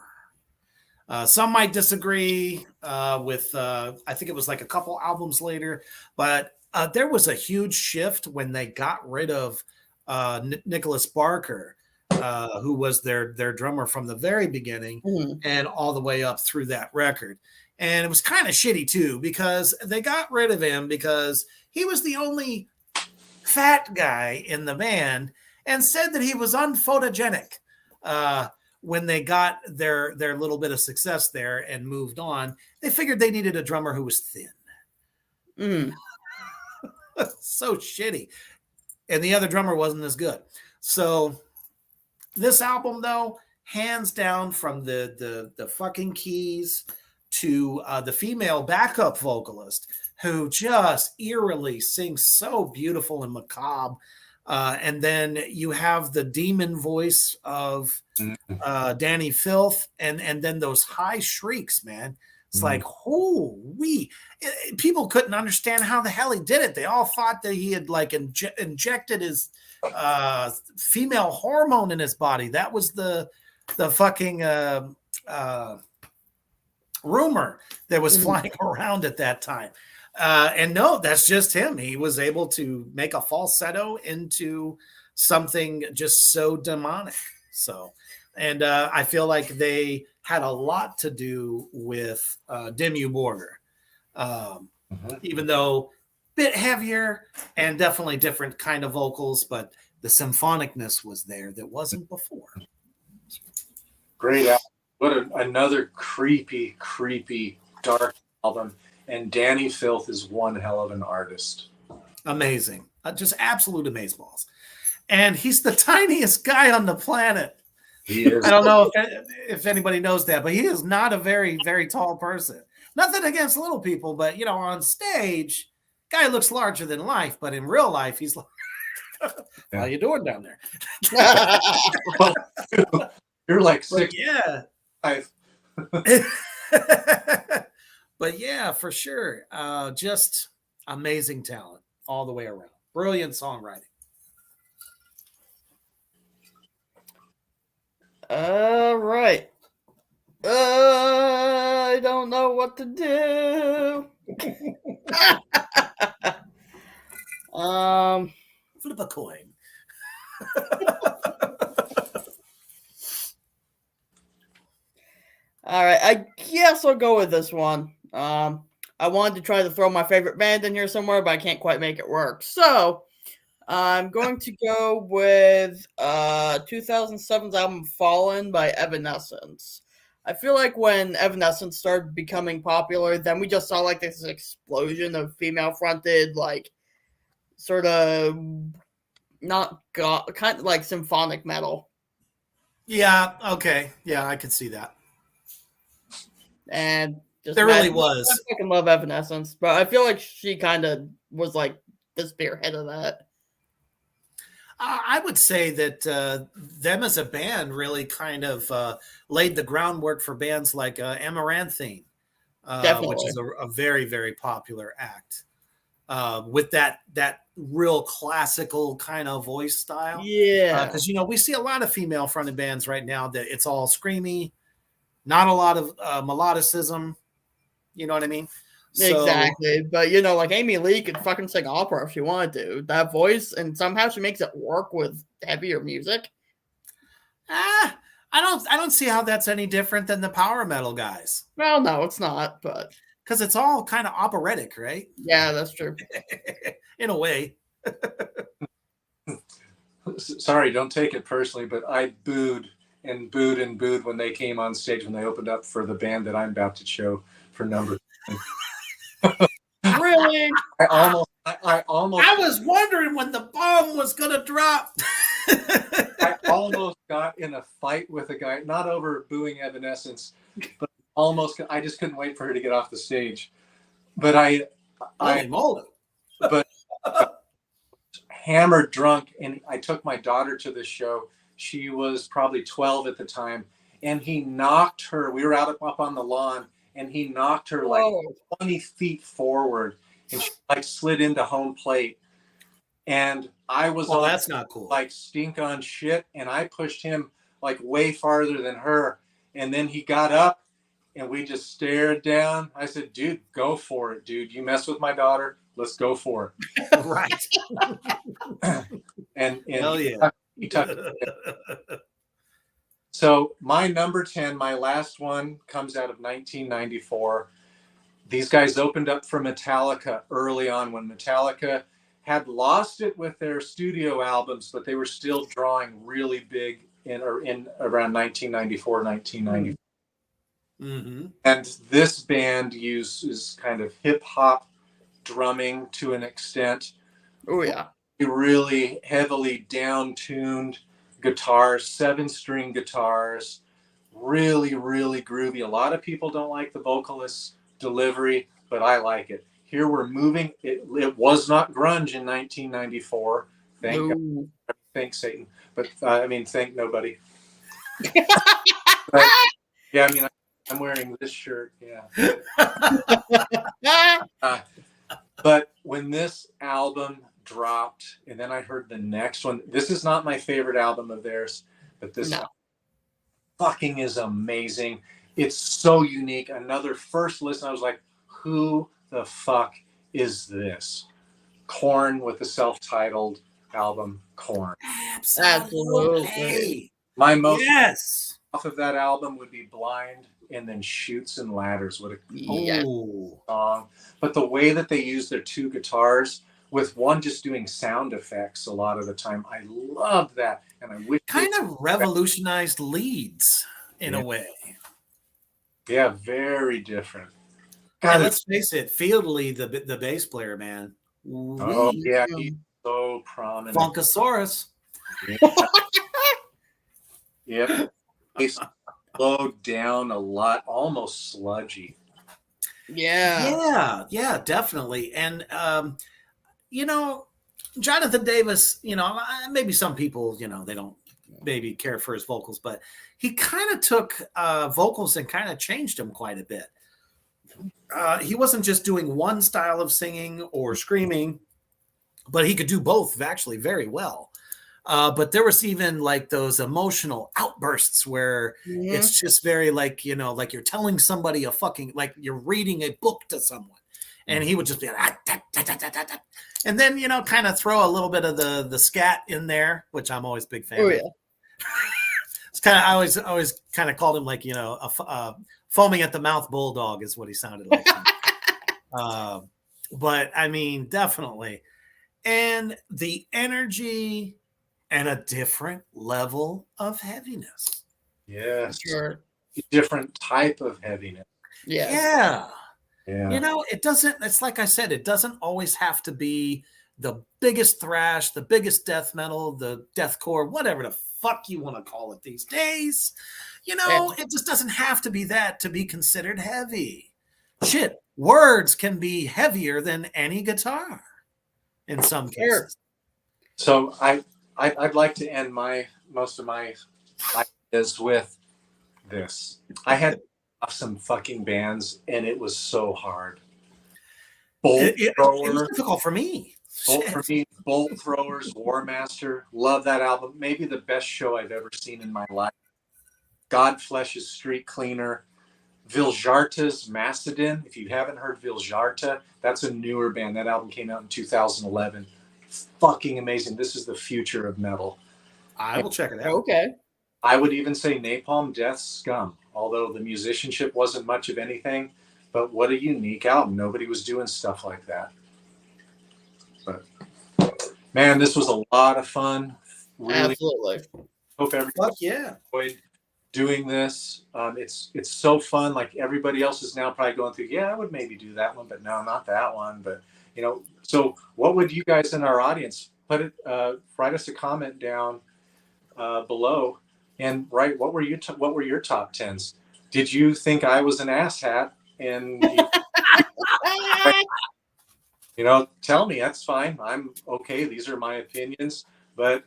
Some might disagree with, I think it was like a couple albums later, but there was a huge shift when they got rid of Nicholas Barker, who was their drummer from the very beginning and all the way up through that record. And it was kind of shitty too, because they got rid of him because he was the only fat guy in the band and said that he was unphotogenic. When they got their little bit of success there and moved on, they figured they needed a drummer who was thin. So shitty. And the other drummer wasn't as good. So this album, though, hands down, from the fucking keys to the female backup vocalist, who just eerily sings so beautiful and macabre. And then you have the demon voice of Danny Filth, and then those high shrieks, man. It's like, holy, people couldn't understand how the hell he did it. They all thought that he had like injected his female hormone in his body. That was the fucking rumor that was flying around at that time. And no, that's just him. He was able to make a falsetto into something just so demonic. So, and I feel like they had a lot to do with Dimmu Borgir, even though a bit heavier and definitely different kind of vocals, but the symphonicness was there that wasn't before. Great album. What another creepy, dark album. And Danny Filth is one hell of an artist. Amazing. Just absolute amazeballs. And he's the tiniest guy on the planet. He is. I don't know if anybody knows that, but he is not a very, very tall person. Nothing against little people, but, on stage, guy looks larger than life, but in real life, he's like, how you doing down there? You're like 6'5". Yeah. But yeah, for sure. Just amazing talent all the way around. Brilliant songwriting. All right. I don't know what to do. Flip a coin. All right, I guess I'll go with this one. I wanted to try to throw my favorite band in here somewhere, but I can't quite make it work. So I'm going to go with 2007's album Fallen by Evanescence. I feel like when Evanescence started becoming popular, then we just saw like this explosion of female-fronted, like sort of kind of like symphonic metal. Yeah, okay. Yeah, I can see that. And just there really was. I fucking love Evanescence, but I feel like she kind of was like the spearhead of that. I would say that them as a band really kind of laid the groundwork for bands like Amaranthine, which is a very, very popular act with that real classical kind of voice style. Yeah. Because, we see a lot of female-fronted bands right now that it's all screamy, not a lot of melodicism. You know what I mean? Exactly. But, like Amy Lee could fucking sing opera if she wanted to. That voice, and somehow she makes it work with heavier music. I don't see how that's any different than the power metal guys. Well, no, it's not, but because it's all kind of operatic, right? Yeah, that's true. In a way. Sorry, don't take it personally, but I booed and booed when they came on stage when they opened up for the band that I'm about to show for number. Really? I almost I was wondering when the bomb was gonna drop. I almost got in a fight with a guy, not over booing Evanescence, but almost. I just couldn't wait for her to get off the stage. But Holy moly. but hammered drunk, and I took my daughter to this show. She was probably 12 at the time, and he knocked her. We were out up on the lawn, and he knocked her like 20 feet forward, and she like slid into home plate. And I was Well, on, that's not cool. like stink on shit, and I pushed him like way farther than her. And then he got up, and we just stared down. I said, "Dude, go for it, dude. You mess with my daughter, let's go for it." Right. And Hell yeah. he tucked it. So my number 10, my last one, comes out of 1994. These guys opened up for Metallica early on when Metallica had lost it with their studio albums, but they were still drawing really big in around 1994, 1995. Mm-hmm. And this band uses kind of hip hop drumming to an extent. Oh yeah. Really heavily down-tuned guitars, 7-string guitars, really, really groovy. A lot of people don't like the vocalist's delivery, but I like it. Here we're moving. It was not grunge in 1994. Thank God. Thank Satan. But I mean, thank nobody. But, yeah, I mean, I'm wearing this shirt. Yeah. But when this album dropped, and then I heard the next one, this is not my favorite album of theirs, but this fucking is amazing. It's so unique. Another first listen, I was like, who the fuck is this? Korn with the self-titled album, Korn. Absolutely. My most off of that album would be Blind, and then Shoots and Ladders. What a song. But the way that they use their two guitars, with one just doing sound effects a lot of the time, I love that. And I wish kind of revolutionized leads in a way. Yeah, very different. God, let's face it, Fieldly, the bass player, man. Oh yeah, he's so prominent. Funkasaurus. Yep. He slowed down a lot, almost sludgy. Yeah, definitely. And you know, Jonathan Davis, you know, maybe some people, you know, they don't maybe care for his vocals, but he kind of took vocals and kind of changed them quite a bit. He wasn't just doing one style of singing or screaming, but he could do both actually very well. But there was even like those emotional outbursts where it's just very like, you know, like you're telling somebody like you're reading a book to someone. And he would just be like, and then, you know, kind of throw a little bit of the scat in there, which I'm always a big fan of. It's kind of, I always kind of called him like, you know, a foaming at the mouth bulldog is what he sounded like. But I mean, definitely. And the energy and a different level of heaviness. Yes. Sure. Different type of heaviness. Yeah. Yeah. You know, it's like I said, it doesn't always have to be the biggest thrash, the biggest death metal, the deathcore, whatever the fuck you want to call it these days. You know, it just doesn't have to be that to be considered heavy. Shit, words can be heavier than any guitar in some cases. So I'd like to end most of my ideas with this. I had some fucking bands, and it was so hard. It was difficult for me. Bolt Throwers, War Master. Love that album. Maybe the best show I've ever seen in my life. Godflesh's Street Cleaner. Viljarta's Macedon. If you haven't heard Viljarta, that's a newer band. That album came out in 2011. Fucking amazing. This is the future of metal. I will check it out. Okay. I would even say Napalm Death Scum, although the musicianship wasn't much of anything. But what a unique album. Nobody was doing stuff like that. But man, this was a lot of fun. Really Absolutely. hope everybody enjoyed doing this. It's so fun. Like everybody else is now probably going through, yeah, I would maybe do that one, but no, not that one. But so what would you guys in our audience write us a comment down below and write what were your top tens? Did you think I was an asshat? And tell me, that's fine. I'm okay. These are my opinions, but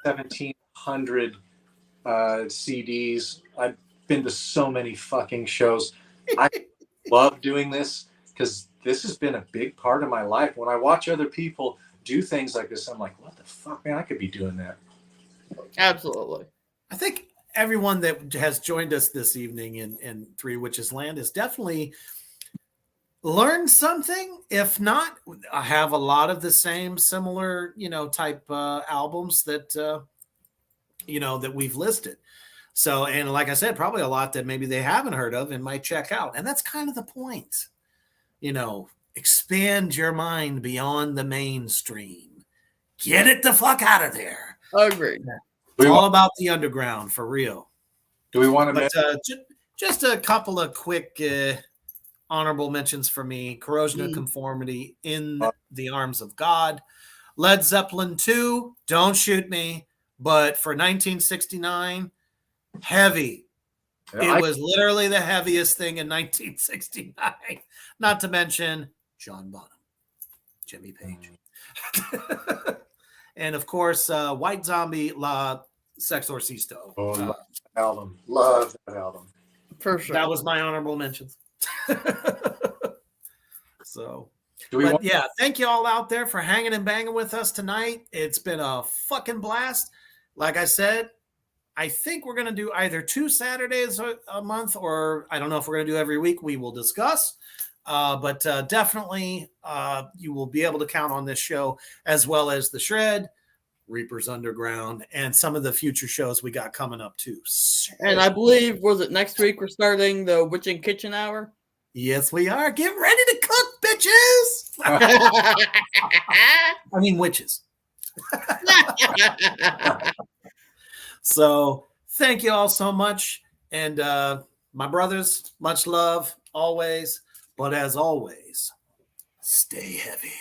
1,700 CDs. I've been to so many fucking shows. I love doing this because this has been a big part of my life. When I watch other people do things like this, I'm like, what the fuck, man? I could be doing that. Absolutely. I think everyone that has joined us this evening in Three Witches Land has definitely learned something. If not, I have a lot of the same similar, type albums that, that we've listed. So, and like I said, probably a lot that maybe they haven't heard of and might check out. And that's kind of the point, expand your mind beyond the mainstream. Get it the fuck out of there. Agreed. It's all about the underground, for real. Do we want to just a couple of quick honorable mentions for me. Corrosion of Conformity, In the Arms of God. Led Zeppelin 2, Don't Shoot Me. But for 1969, Heavy. It was literally the heaviest thing in 1969. Not to mention John Bonham, Jimmy Page. And of course, White Zombie, La Sexorcisto. Love that album. For sure. That was my honorable mentions. So, thank you all out there for hanging and banging with us tonight. It's been a fucking blast. Like I said, I think we're going to do either 2 Saturdays a month, or I don't know if we're going to do every week. We will discuss. But definitely you will be able to count on this show, as well as The Shred, Reaper's Underground, and some of the future shows we got coming up too. And I believe, was it next week we're starting the Witching Kitchen Hour? Yes, we are. Get ready to cook, bitches. I mean, witches. So thank you all so much. And my brothers, much love always. But as always, stay heavy.